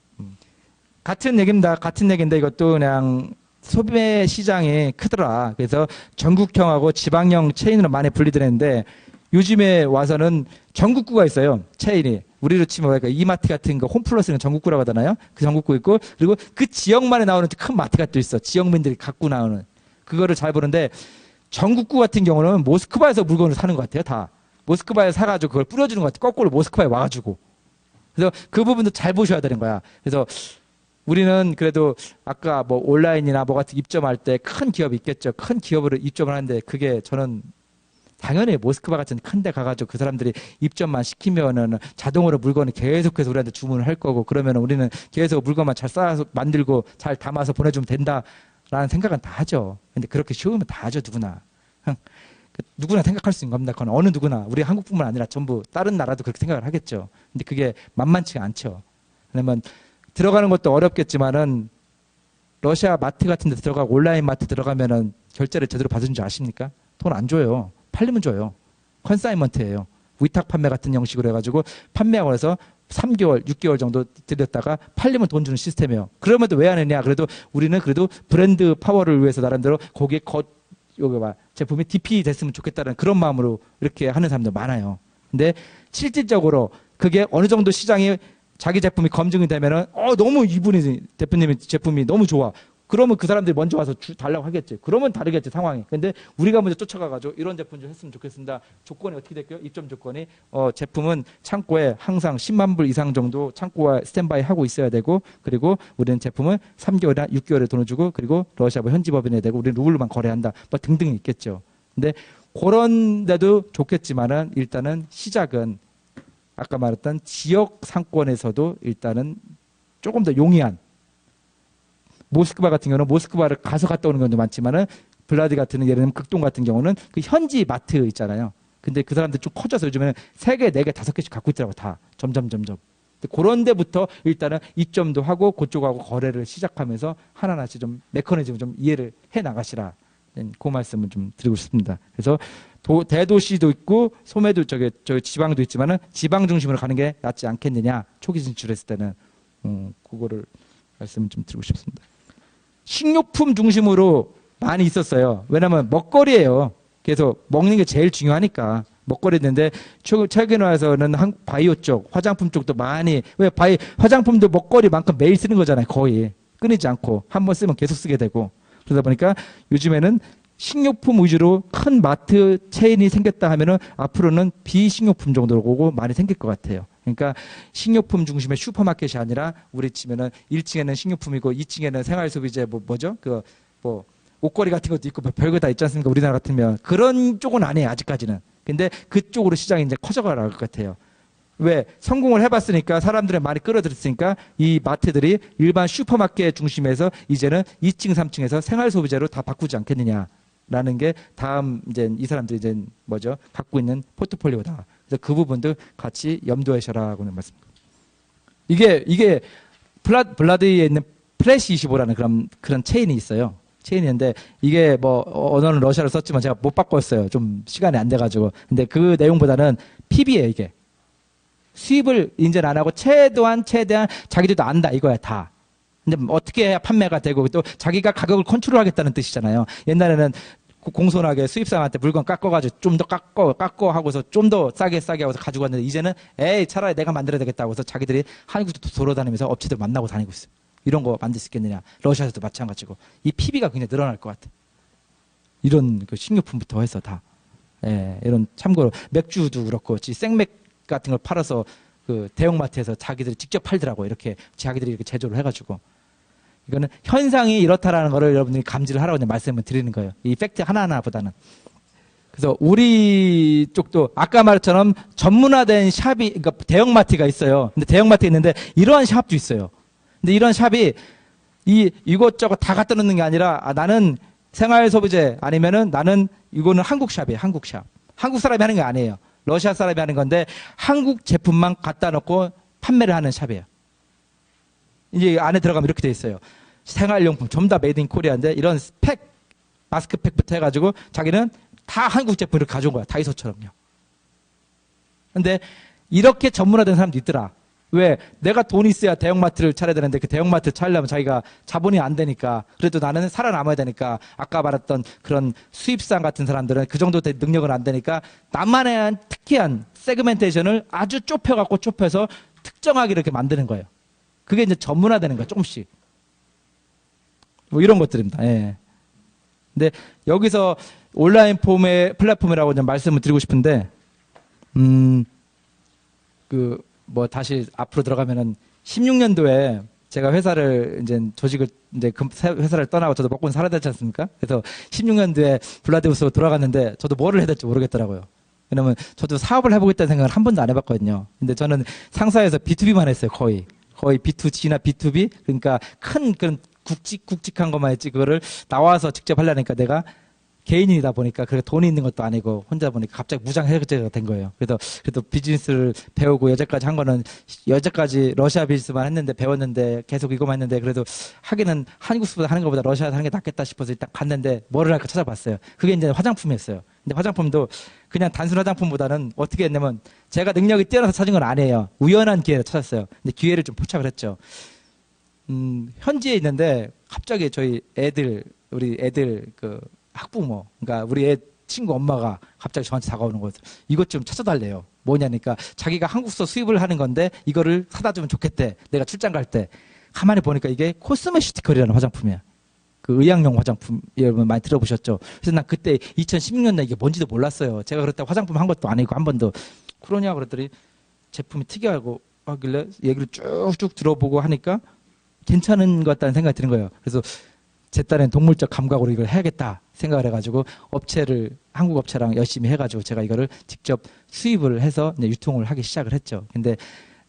같은 얘기입니다. 같은 얘기인데 이것도 그냥 소매 시장이 크더라. 그래서 전국형하고 지방형 체인으로 많이 분리되는데 요즘에 와서는 전국구가 있어요. 체인이. 우리로 치면 그러니까 이마트 같은 거 홈플러스는 전국구라고 하잖아요. 그 전국구 있고 그리고 그 지역만에 나오는 큰 마트가 또 있어. 지역민들이 갖고 나오는. 그거를 잘 보는데 전국구 같은 경우는 모스크바에서 물건을 사는 것 같아요. 다. 모스크바에 사가지고 그걸 뿌려주는 것 같아요. 거꾸로 모스크바에 와가지고. 그래서 그 부분도 잘 보셔야 되는 거야. 그래서 우리는 그래도 아까 뭐 온라인이나 뭐 같은 입점할 때 큰 기업이 있겠죠. 큰 기업으로 입점을 하는데 그게 저는 당연히 모스크바 같은 큰 데 가가지고 그 사람들이 입점만 시키면은 자동으로 물건을 계속해서 우리한테 주문을 할 거고 그러면 우리는 계속 물건만 잘 쌓아서 만들고 잘 담아서 보내주면 된다라는 생각은 다 하죠. 근데 그렇게 쉬우면 다 하죠, 누구나. 누구나 생각할 수 있는 겁니다. 그건 어느 누구나. 우리 한국뿐만 아니라 전부 다른 나라도 그렇게 생각을 하겠죠. 근데 그게 만만치가 않죠. 왜냐면 들어가는 것도 어렵겠지만은 러시아 마트 같은 데 들어가고 온라인 마트 들어가면은 결제를 제대로 받은 줄 아십니까? 돈 안 줘요. 팔리면 줘요. 컨사이먼트예요. 위탁 판매 같은 형식으로 해가지고 판매하고 나서 3개월, 6개월 정도 들였다가 팔리면 돈 주는 시스템이에요. 그러면도 왜 하느냐? 그래도 우리는 그래도 브랜드 파워를 위해서 나름대로 거기에 여기 봐. 제품이 DP 됐으면 좋겠다는 그런 마음으로 이렇게 하는 사람들 많아요. 근데 실질적으로 그게 어느 정도 시장이 자기 제품이 검증이 되면은 너무 이분이 대표님의 제품이 너무 좋아. 그러면 그 사람들이 먼저 와서 달라고 하겠지. 그러면 다르겠지 상황이. 근데 우리가 먼저 쫓아가가지고 이런 제품 좀 했으면 좋겠습니다. 조건이 어떻게 될까요? 입점 조건이 제품은 창고에 항상 10만 불 이상 정도 창고와 스탠바이 하고 있어야 되고 그리고 우리는 제품은 3개월이나 6개월에 돈을 주고 그리고 러시아부 현지 법인에 되고 우리는 루블로만 거래한다. 뭐 등등이 있겠죠. 근데 그런 데도 좋겠지만은 일단은 시작은 아까 말했던 지역 상권에서도 일단은 조금 더 용이한 모스크바 같은 경우는 모스크바를 가서 갔다 오는 경우도 많지만은 블라디 같은 예를 들면 극동 같은 경우는 그 현지 마트 있잖아요. 근데 그 사람들 좀 커져서 요즘에는 3개, 4개, 5개씩 갖고 있더라고 다. 점점. 그런 데부터 일단은 입점도 하고 그쪽하고 거래를 시작하면서 하나하나씩 좀 메커니즘을 좀 이해를 해 나가시라. 그 말씀을 좀 드리고 싶습니다. 그래서 대도시도 있고 소매도 저기 지방도 있지만은 지방 중심으로 가는 게 낫지 않겠느냐. 초기 진출했을 때는 그거를 말씀을 좀 드리고 싶습니다. 식료품 중심으로 많이 있었어요. 왜냐하면 먹거리예요. 그래서 먹는 게 제일 중요하니까 먹거리 있는데 최근에 와서는 바이오 쪽, 화장품 쪽도 많이 화장품도 먹거리만큼 매일 쓰는 거잖아요. 거의 끊이지 않고 한 번 쓰면 계속 쓰게 되고 그러다 보니까 요즘에는 식료품 위주로 큰 마트 체인이 생겼다 하면은 앞으로는 비식료품 정도로 오고 많이 생길 것 같아요. 그러니까 식료품 중심의 슈퍼마켓이 아니라 우리 치면은 1층에는 식료품이고 2층에는 생활소비재 뭐죠? 옷걸이 같은 것도 있고 별거 다 있지 않습니까? 우리나라 같으면 그런 쪽은 아니에요. 아직까지는. 근데 그쪽으로 시장이 이제 커져갈 것 같아요. 왜? 성공을 해봤으니까 사람들을 많이 끌어들였으니까 이 마트들이 일반 슈퍼마켓 중심에서 이제는 2층, 3층에서 생활소비재로 다 바꾸지 않겠느냐라는 게 다음 이제 이 사람들이 이제 뭐죠? 갖고 있는 포트폴리오다. 그래서 그 부분도 같이 염두하셔라고는 말씀입니다. 이게 블라디에 있는 플래시 25라는 그런 체인이 있어요. 체인인데 이게 뭐 언어는 러시아로 썼지만 제가 못 바꿨어요. 좀 시간이 안 돼가지고. 근데 그 내용보다는 PB예요 이게. 수입을 인제는 안 하고 최대한 자기들도 안다 이거야 다. 근데 어떻게 해야 판매가 되고 또 자기가 가격을 컨트롤하겠다는 뜻이잖아요. 옛날에는 공손하게 수입상한테 물건 깎아가지고 좀 더 깎고 하고서 좀 더 싸게 하고서 가지고 왔는데 이제는 차라리 내가 만들어야 되겠다고 해서 자기들이 한국도 돌아다니면서 업체들 만나고 다니고 있어요. 이런 거 만들 수 있겠느냐. 러시아에서도 마찬가지고 이 PB가 굉장히 늘어날 것 같아. 이런 그 식료품부터 해서 다. 이런 참고로 맥주도 그렇고 생맥 같은 걸 팔아서 그 대형마트에서 자기들이 직접 팔더라고. 이렇게 자기들이 이렇게 제조를 해가지고. 이거는 현상이 이렇다라는 거를 여러분들이 감지를 하라고 말씀을 드리는 거예요. 이 팩트 하나하나보다는. 그래서 우리 쪽도 아까 말처럼 전문화된 샵이, 그러니까 대형마트가 있어요. 근데 대형마트가 있는데 이러한 샵도 있어요. 근데 이런 샵이 이것저것 다 갖다 놓는 게 아니라 나는 생활소비재 아니면은 나는 이거는 한국 샵이에요. 한국 샵. 한국 사람이 하는 게 아니에요. 러시아 사람이 하는 건데 한국 제품만 갖다 놓고 판매를 하는 샵이에요. 이제 안에 들어가면 이렇게 돼 있어요. 생활용품 전부 다 메이드 인 코리아인데 이런 마스크팩부터 해가지고 자기는 다 한국 제품을 가져온 거야. 다이소처럼요. 근데 이렇게 전문화된 사람도 있더라. 왜? 내가 돈이 있어야 대형마트를 차려야 되는데 그 대형마트 차리려면 자기가 자본이 안 되니까 그래도 나는 살아남아야 되니까 아까 말했던 그런 수입상 같은 사람들은 그 정도 능력은 안 되니까 나만의 한 특이한 세그멘테이션을 아주 좁혀서 특정하게 이렇게 만드는 거예요. 그게 이제 전문화되는 거예요. 조금씩. 뭐 이런 것들입니다. 예. 근데 여기서 온라인 플랫폼이라고 좀 말씀을 드리고 싶은데 뭐 다시 앞으로 들어가면은 16년도에 제가 회사를 이제 조직을 이제 회사를 떠나고 저도 먹고 살아야 되지 않습니까? 그래서 16년도에 블라디우스로 돌아갔는데 저도 뭐를 해야 될지 모르겠더라고요. 왜냐면 저도 사업을 해보겠다는 생각을 한 번도 안 해봤거든요. 근데 저는 상사에서 B2B만 했어요. 거의 B2G나 B2B 그러니까 큰 그런 굵직한 것만 했지 그거를 나와서 직접 하려니까 내가 개인이다 보니까 그렇게 돈이 있는 것도 아니고 혼자 보니까 갑자기 무장해제가 된 거예요. 그래서 비즈니스를 배우고 여태까지 한 거는 여태까지 러시아 비즈니스만 했는데 배웠는데 계속 이거만 했는데 그래도 하기는 한국에서 하는 것보다 러시아에서 하는 게 낫겠다 싶어서 일단 갔는데 뭐를 할까 찾아봤어요. 그게 이제 화장품이었어요. 근데 화장품도 그냥 단순 화장품보다는 어떻게 했냐면 제가 능력이 뛰어나서 찾은 건 아니에요. 우연한 기회를 찾았어요. 근데 기회를 좀 포착을 했죠. 현지에 있는데 갑자기 우리 애들 학부모, 그러니까 우리 애 친구 엄마가 갑자기 저한테 다가오는 거죠. 이것 좀 찾아달래요. 뭐냐니까 자기가 한국서 수입을 하는 건데 이거를 사다 주면 좋겠대. 내가 출장 갈 때. 가만히 보니까 이게 코스메시티컬이라는 화장품이야. 그 의약용 화장품 여러분 많이 들어보셨죠? 그래서 난 그때 2016년에 이게 뭔지도 몰랐어요. 제가 그랬다고 화장품 한 것도 아니고 한 번도. 그러냐 그랬더니 제품이 특이하고 하길래 얘기를 쭉쭉 들어보고 하니까 괜찮은 것 같다는 생각이 드는 거예요. 그래서 제 딴엔 동물적 감각으로 이걸 해야겠다 생각을 해가지고 한국 업체랑 열심히 해가지고 제가 이거를 직접 수입을 해서 이제 유통을 하기 시작을 했죠. 근데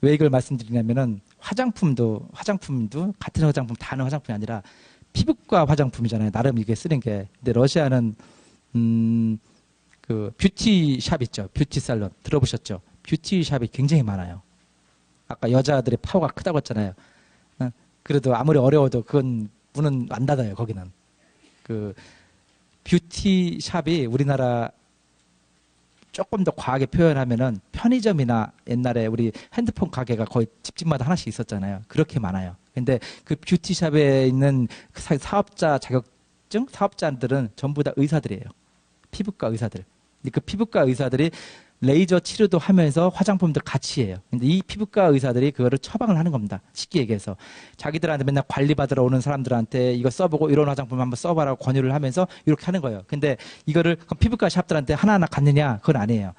왜 이걸 말씀드리냐면은 화장품도 같은 화장품 다 하는 화장품이 아니라 피부과 화장품이잖아요. 나름 이게 쓰는 게. 근데 러시아는 그 뷰티샵 있죠. 뷰티 살론 들어보셨죠? 뷰티샵이 굉장히 많아요. 아까 여자들의 파워가 크다고 했잖아요. 그래도 아무리 어려워도 그건 문은 안 닫아요. 거기는 그 뷰티샵이 우리나라 조금 더 과하게 표현하면은 편의점이나 옛날에 우리 핸드폰 가게가 거의 집집마다 하나씩 있었잖아요. 그렇게 많아요. 근데 그 뷰티샵에 있는 사업자 자격증 사업자들은 전부 다 의사들이에요. 피부과 의사들. 근데 그 피부과 의사들이 레이저 치료도 하면서 화장품도 같이 해요. 근데 이 피부과 의사들이 그거를 처방을 하는 겁니다. 쉽게 얘기해서. 자기들한테 맨날 관리받으러 오는 사람들한테 이거 써보고 이런 화장품 한번 써봐라고 권유를 하면서 이렇게 하는 거예요. 근데 이거를 피부과 샵들한테 하나하나 갔느냐? 그건 아니에요.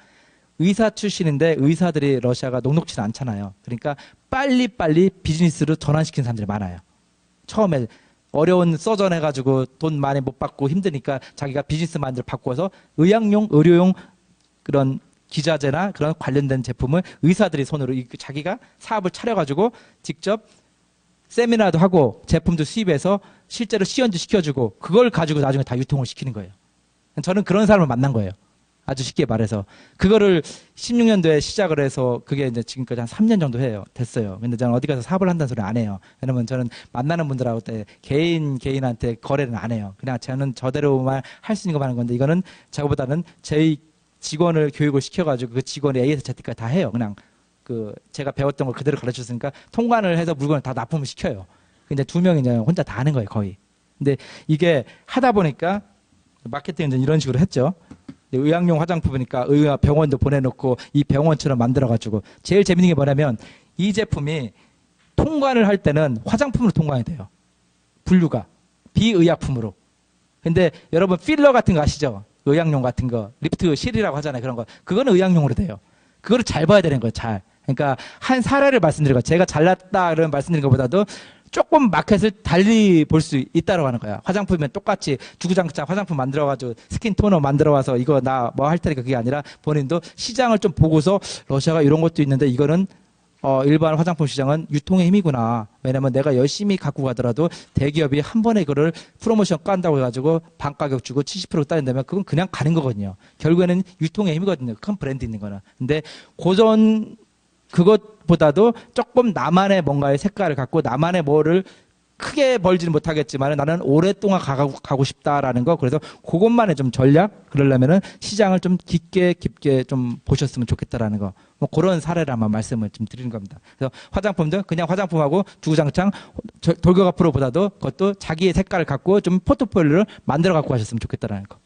의사 출신인데 의사들이 러시아가 녹록치는 않잖아요. 그러니까 빨리빨리 비즈니스로 전환시키는 사람들이 많아요. 처음에 어려운 서전 해가지고 돈 많이 못 받고 힘드니까 자기가 비즈니스 마인드를 바꿔서 의학용, 의료용 그런 기자재나 그런 관련된 제품을 의사들이 손으로 자기가 사업을 차려가지고 직접 세미나도 하고 제품도 수입해서 실제로 시연도 시켜주고 그걸 가지고 나중에 다 유통을 시키는 거예요. 저는 그런 사람을 만난 거예요. 아주 쉽게 말해서. 그거를 16년도에 시작을 해서 그게 이제 지금까지 한 3년 정도 됐어요. 근데 저는 어디 가서 사업을 한다는 소리 안 해요. 왜냐면 저는 만나는 분들하고 때 개인한테 거래는 안 해요. 그냥 저는 저대로만 할 수 있는 것만 하는 건데 이거는 저보다는 제 직원을 교육을 시켜가지고 그 직원이 A에서 Z까지 다 해요. 그냥 제가 배웠던 걸 그대로 가르쳐 줬으니까 통관을 해서 물건을 다 납품을 시켜요. 근데 2명이 이제 혼자 다 하는 거예요, 거의. 근데 이게 하다 보니까 마케팅은 이런 식으로 했죠. 의학용 화장품이니까 병원도 보내놓고 이 병원처럼 만들어가지고 제일 재밌는 게 뭐냐면 이 제품이 통관을 할 때는 화장품으로 통관이 돼요. 분류가. 비의약품으로. 근데 여러분 필러 같은 거 아시죠? 의약용 같은 거, 리프트 실이라고 하잖아요. 그런 거. 그거는 의약용으로 돼요. 그거를 잘 봐야 되는 거예요. 잘. 그러니까 한 사례를 말씀드리고 제가 잘났다는 말씀드린 것보다도 조금 마켓을 달리 볼 수 있다고 하는 거야. 화장품이면 똑같이 주구장창 화장품 만들어가지고 스킨 토너 만들어와서 이거 나 뭐 할 테니까 그게 아니라 본인도 시장을 좀 보고서 러시아가 이런 것도 있는데 이거는 일반 화장품 시장은 유통의 힘이구나. 왜냐면 내가 열심히 갖고 가더라도 대기업이 한 번에 그걸 프로모션 깐다고 해가지고 반가격 주고 70% 따진다면 그건 그냥 가는 거거든요. 결국에는 유통의 힘이거든요. 큰 브랜드 있는 거는. 근데 그것보다도 조금 나만의 뭔가의 색깔을 갖고 나만의 뭐를 크게 벌지는 못하겠지만 나는 오랫동안 가고 싶다라는 거. 그래서 그것만의 좀 전략, 그러려면은 시장을 좀 깊게 좀 보셨으면 좋겠다라는 거. 뭐 그런 사례를 한번 말씀을 좀 드리는 겁니다. 그래서 화장품도 그냥 화장품하고 주구장창 돌격 앞으로보다도 그것도 자기의 색깔을 갖고 좀 포트폴리오를 만들어 갖고 하셨으면 좋겠다라는 거.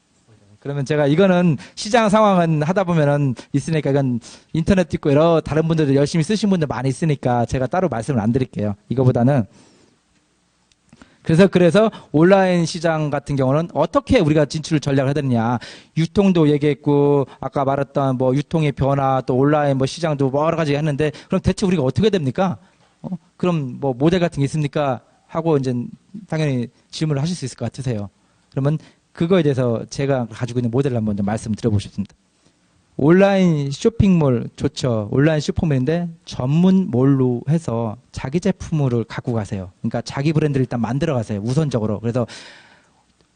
그러면 제가 이거는 시장 상황은 하다 보면은 있으니까 이건 인터넷도 있고 여러 다른 분들도 열심히 쓰신 분들 많이 있으니까 제가 따로 말씀을 안 드릴게요. 이거보다는. 그래서 온라인 시장 같은 경우는 어떻게 우리가 진출 전략을 해야 되느냐. 유통도 얘기했고, 아까 말했던 뭐 유통의 변화, 또 온라인 뭐 시장도 뭐 여러 가지 했는데, 그럼 대체 우리가 어떻게 됩니까? 그럼 뭐 모델 같은 게 있습니까? 하고 이제 당연히 질문을 하실 수 있을 것 같으세요. 그러면 그거에 대해서 제가 가지고 있는 모델을 한번 좀 말씀 드려보겠습니다. 온라인 쇼핑몰 좋죠. 온라인 쇼핑몰인데 전문몰로 해서 자기 제품을 갖고 가세요. 그러니까 자기 브랜드를 일단 만들어 가세요. 우선적으로. 그래서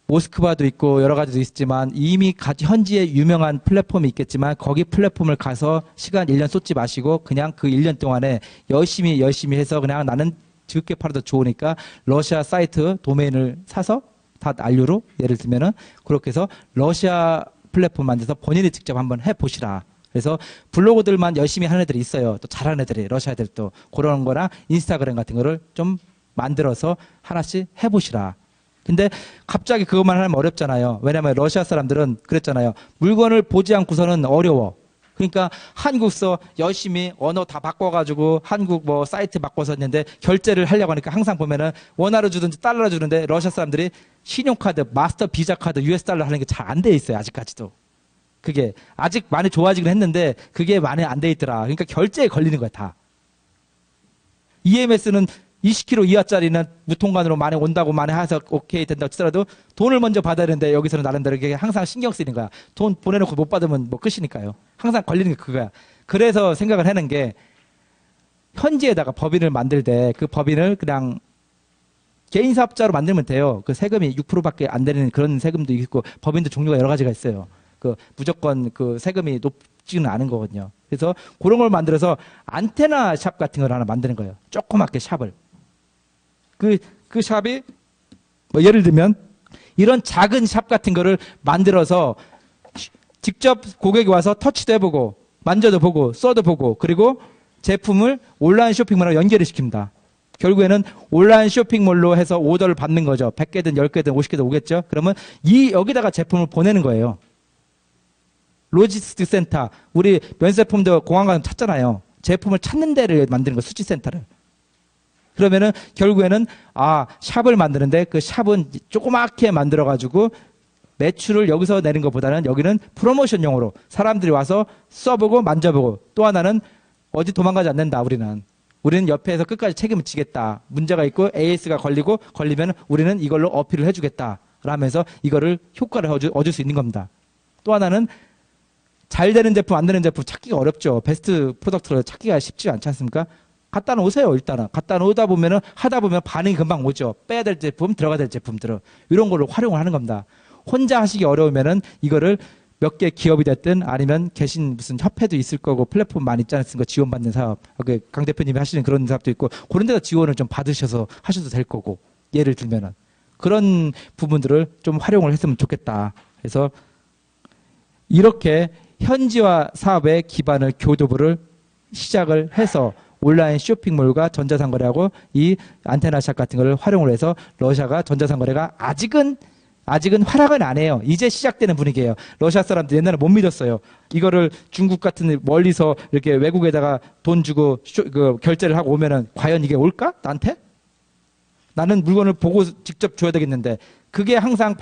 모스크바도 있고 여러 가지도 있지만 이미 현지에 유명한 플랫폼이 있겠지만 거기 플랫폼을 가서 시간 1년 쏟지 마시고 그냥 그 1년 동안에 열심히 해서 그냥 나는 적게 팔아도 좋으니까 러시아 사이트 도메인을 사서 다 알료로 예를 들면은 그렇게 해서 러시아 플랫폼 만들어서 본인이 직접 한번 해보시라. 그래서 블로그들만 열심히 하는 애들이 있어요. 또 잘하는 애들이, 러시아 애들도. 그런 거나 인스타그램 같은 거를 좀 만들어서 하나씩 해보시라. 근데 갑자기 그것만 하면 어렵잖아요. 왜냐면 러시아 사람들은 그랬잖아요. 물건을 보지 않고서는 어려워. 그러니까 한국서 열심히 언어 다 바꿔가지고 한국 뭐 사이트 바꿔서 했는데 결제를 하려고 하니까 항상 보면은 원화로 주든지 달러로 주는데 러시아 사람들이 신용카드, 마스터 비자 카드, US 달러 하는 게 잘 안 돼 있어요. 아직까지도. 그게 아직 많이 좋아지긴 했는데 그게 많이 안 돼 있더라. 그러니까 결제에 걸리는 거야 다. EMS는 20kg 이하짜리는 무통관으로 많이 온다고 많이 해서 오케이 된다고 치더라도 돈을 먼저 받아야 되는데 여기서는 나름대로 이게 항상 신경 쓰이는 거야. 돈 보내놓고 못 받으면 뭐 끝이니까요. 항상 걸리는 게 그거야. 그래서 생각을 하는 게 현지에다가 법인을 만들 때 그 법인을 그냥 개인 사업자로 만들면 돼요. 그 세금이 6%밖에 안 되는 그런 세금도 있고 법인도 종류가 여러 가지가 있어요. 그 무조건 그 세금이 높지는 않은 거거든요. 그래서 그런 걸 만들어서 안테나 샵 같은 걸 하나 만드는 거예요. 조그맣게 샵을. 그 샵이 뭐 예를 들면 이런 작은 샵 같은 거를 만들어서 직접 고객이 와서 터치도 해보고 만져도 보고 써도 보고 그리고 제품을 온라인 쇼핑몰하고 연결을 시킵니다. 결국에는 온라인 쇼핑몰로 해서 오더를 받는 거죠. 100개든 10개든 50개든 오겠죠. 그러면 여기다가 제품을 보내는 거예요. 로지스틱 센터, 우리 면세품도 공항 가서 찾잖아요. 제품을 찾는 데를 만드는 거, 수지센터를. 그러면은 결국에는 샵을 만드는데 그 샵은 조그맣게 만들어가지고 매출을 여기서 내는 것보다는 여기는 프로모션용으로 사람들이 와서 써보고 만져보고 또 하나는 어디 도망가지 않는다. 우리는 옆에서 끝까지 책임을 지겠다. 문제가 있고 AS가 걸리면 우리는 이걸로 어필을 해주겠다. 라면서 이거를 효과를 얻을 수 있는 겁니다. 또 하나는 잘 되는 제품, 안 되는 제품 찾기가 어렵죠. 베스트 프로덕트를 찾기가 쉽지 않지 않습니까? 갖다 놓으세요, 일단은. 갖다 놓다 보면은, 하다 보면 반응이 금방 오죠. 빼야 될 제품, 들어가야 될 제품들을. 이런 걸로 활용을 하는 겁니다. 혼자 하시기 어려우면은 이거를 몇 개 기업이 됐든 아니면 계신 무슨 협회도 있을 거고 플랫폼 많이 있지 않습니까? 지원받는 사업. 강 대표님이 하시는 그런 사업도 있고 그런 데다 지원을 좀 받으셔서 하셔도 될 거고. 예를 들면은. 그런 부분들을 좀 활용을 했으면 좋겠다. 그래서 이렇게 현지화 사업의 기반을 교두부를 시작을 해서 온라인 쇼핑몰과 전자상거래하고 이 안테나샵 같은 걸 활용을 해서 러시아가 전자상거래가 아직은 활약은 안 해요. 이제 시작되는 분위기예요. 러시아 사람들 옛날에 못 믿었어요. 이거를 중국 같은 멀리서 이렇게 외국에다가 돈 주고 결제를 하고 오면은 과연 이게 올까? 나한테? 나는 물건을 보고 직접 줘야 되겠는데 그게 항상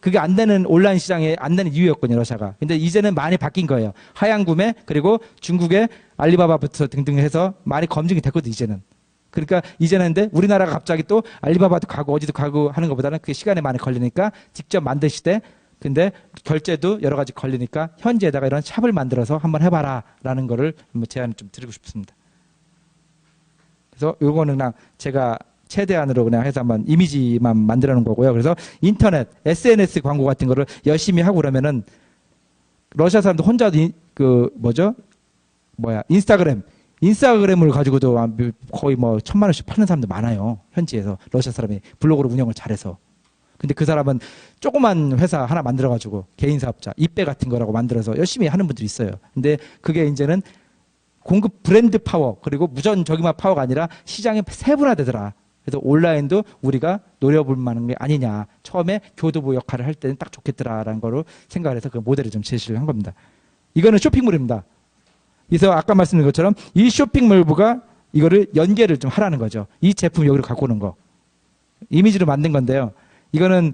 그게 안 되는 온라인 시장에 안 되는 이유였거든요, 러시아가. 근데 이제는 많이 바뀐 거예요. 하향 구매 그리고 중국의 알리바바부터 등등 해서 많이 검증이 됐거든요, 이제는. 그러니까 이제는 근데 우리나라가 갑자기 또 알리바바도 가고 어디도 가고 하는 것보다는 그게 시간이 많이 걸리니까 직접 만드시되 근데 결제도 여러 가지 걸리니까 현지에다가 이런 샵을 만들어서 한번 해봐라 라는 거를 제안을 좀 드리고 싶습니다. 그래서 요거는 그냥 제가 최대한으로 그냥 해서 한번 이미지만 만들어 놓은 거고요. 그래서 인터넷, SNS 광고 같은 거를 열심히 하고 그러면은 러시아 사람들 혼자도 인스타그램 인스타그램을 가지고도 거의 뭐 1,000만 원씩 파는 사람도 많아요. 현지에서. 러시아 사람이 블로그로 운영을 잘해서. 근데 그 사람은 조그만 회사 하나 만들어가지고 개인 사업자, 이배 같은 거라고 만들어서 열심히 하는 분들이 있어요. 근데 그게 이제는 공급 브랜드 파워, 그리고 무전 저기만 파워가 아니라 시장이 세분화되더라. 그래서 온라인도 우리가 노려볼 만한 게 아니냐. 처음에 교두보 역할을 할 때는 딱 좋겠더라라는 거로 생각을 해서 그 모델을 좀 제시를 한 겁니다. 이거는 쇼핑몰입니다. 그래서 아까 말씀드린 것처럼 이 쇼핑몰부가 이거를 연계를 좀 하라는 거죠. 이 제품 여기로 갖고 오는 거. 이미지로 만든 건데요. 이거는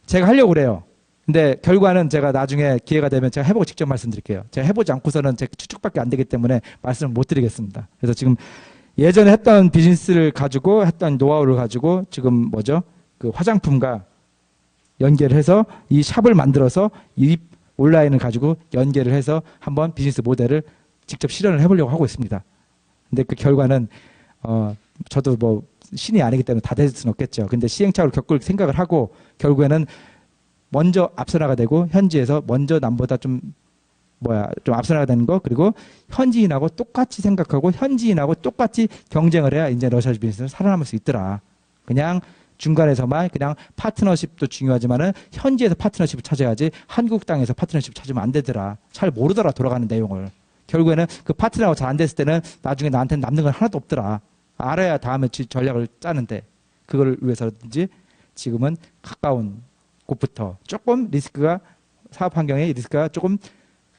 제가 하려고 그래요. 근데 결과는 제가 나중에 기회가 되면 제가 해보고 직접 말씀드릴게요. 제가 해보지 않고서는 제 추측밖에 안 되기 때문에 말씀을 못 드리겠습니다. 그래서 지금 예전에 했던 비즈니스를 가지고 했던 노하우를 가지고 지금 뭐죠? 그 화장품과 연계를 해서 이 샵을 만들어서 이 온라인을 가지고 연계를 해서 한번 비즈니스 모델을 직접 실현을 해보려고 하고 있습니다. 근데 그 결과는 저도 뭐 신이 아니기 때문에 다 될 수는 없겠죠. 근데 시행착오를 겪을 생각을 하고 결국에는 먼저 앞서 나가야 되고 현지에서 먼저 남보다 좀 앞서 나가야 되는 거, 그리고 현지인하고 똑같이 생각하고 현지인하고 똑같이 경쟁을 해야 이제 러시아 비즈니스는 살아남을 수 있더라. 그냥 중간에서만 그냥 파트너십도 중요하지만은 현지에서 파트너십을 찾아야지 한국 땅에서 파트너십을 찾으면 안 되더라. 잘 모르더라, 돌아가는 내용을. 결국에는 그 파트너가 잘 안 됐을 때는 나중에 나한테는 남는 건 하나도 없더라. 알아야 다음에 전략을 짜는데 그걸 위해서든지 지금은 가까운 곳부터 조금 리스크가, 사업 환경의 리스크가 조금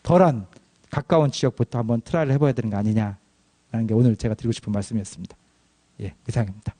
덜한 가까운 지역부터 한번 트라이를 해봐야 되는 거 아니냐라는 게 오늘 제가 드리고 싶은 말씀이었습니다. 예, 이상입니다.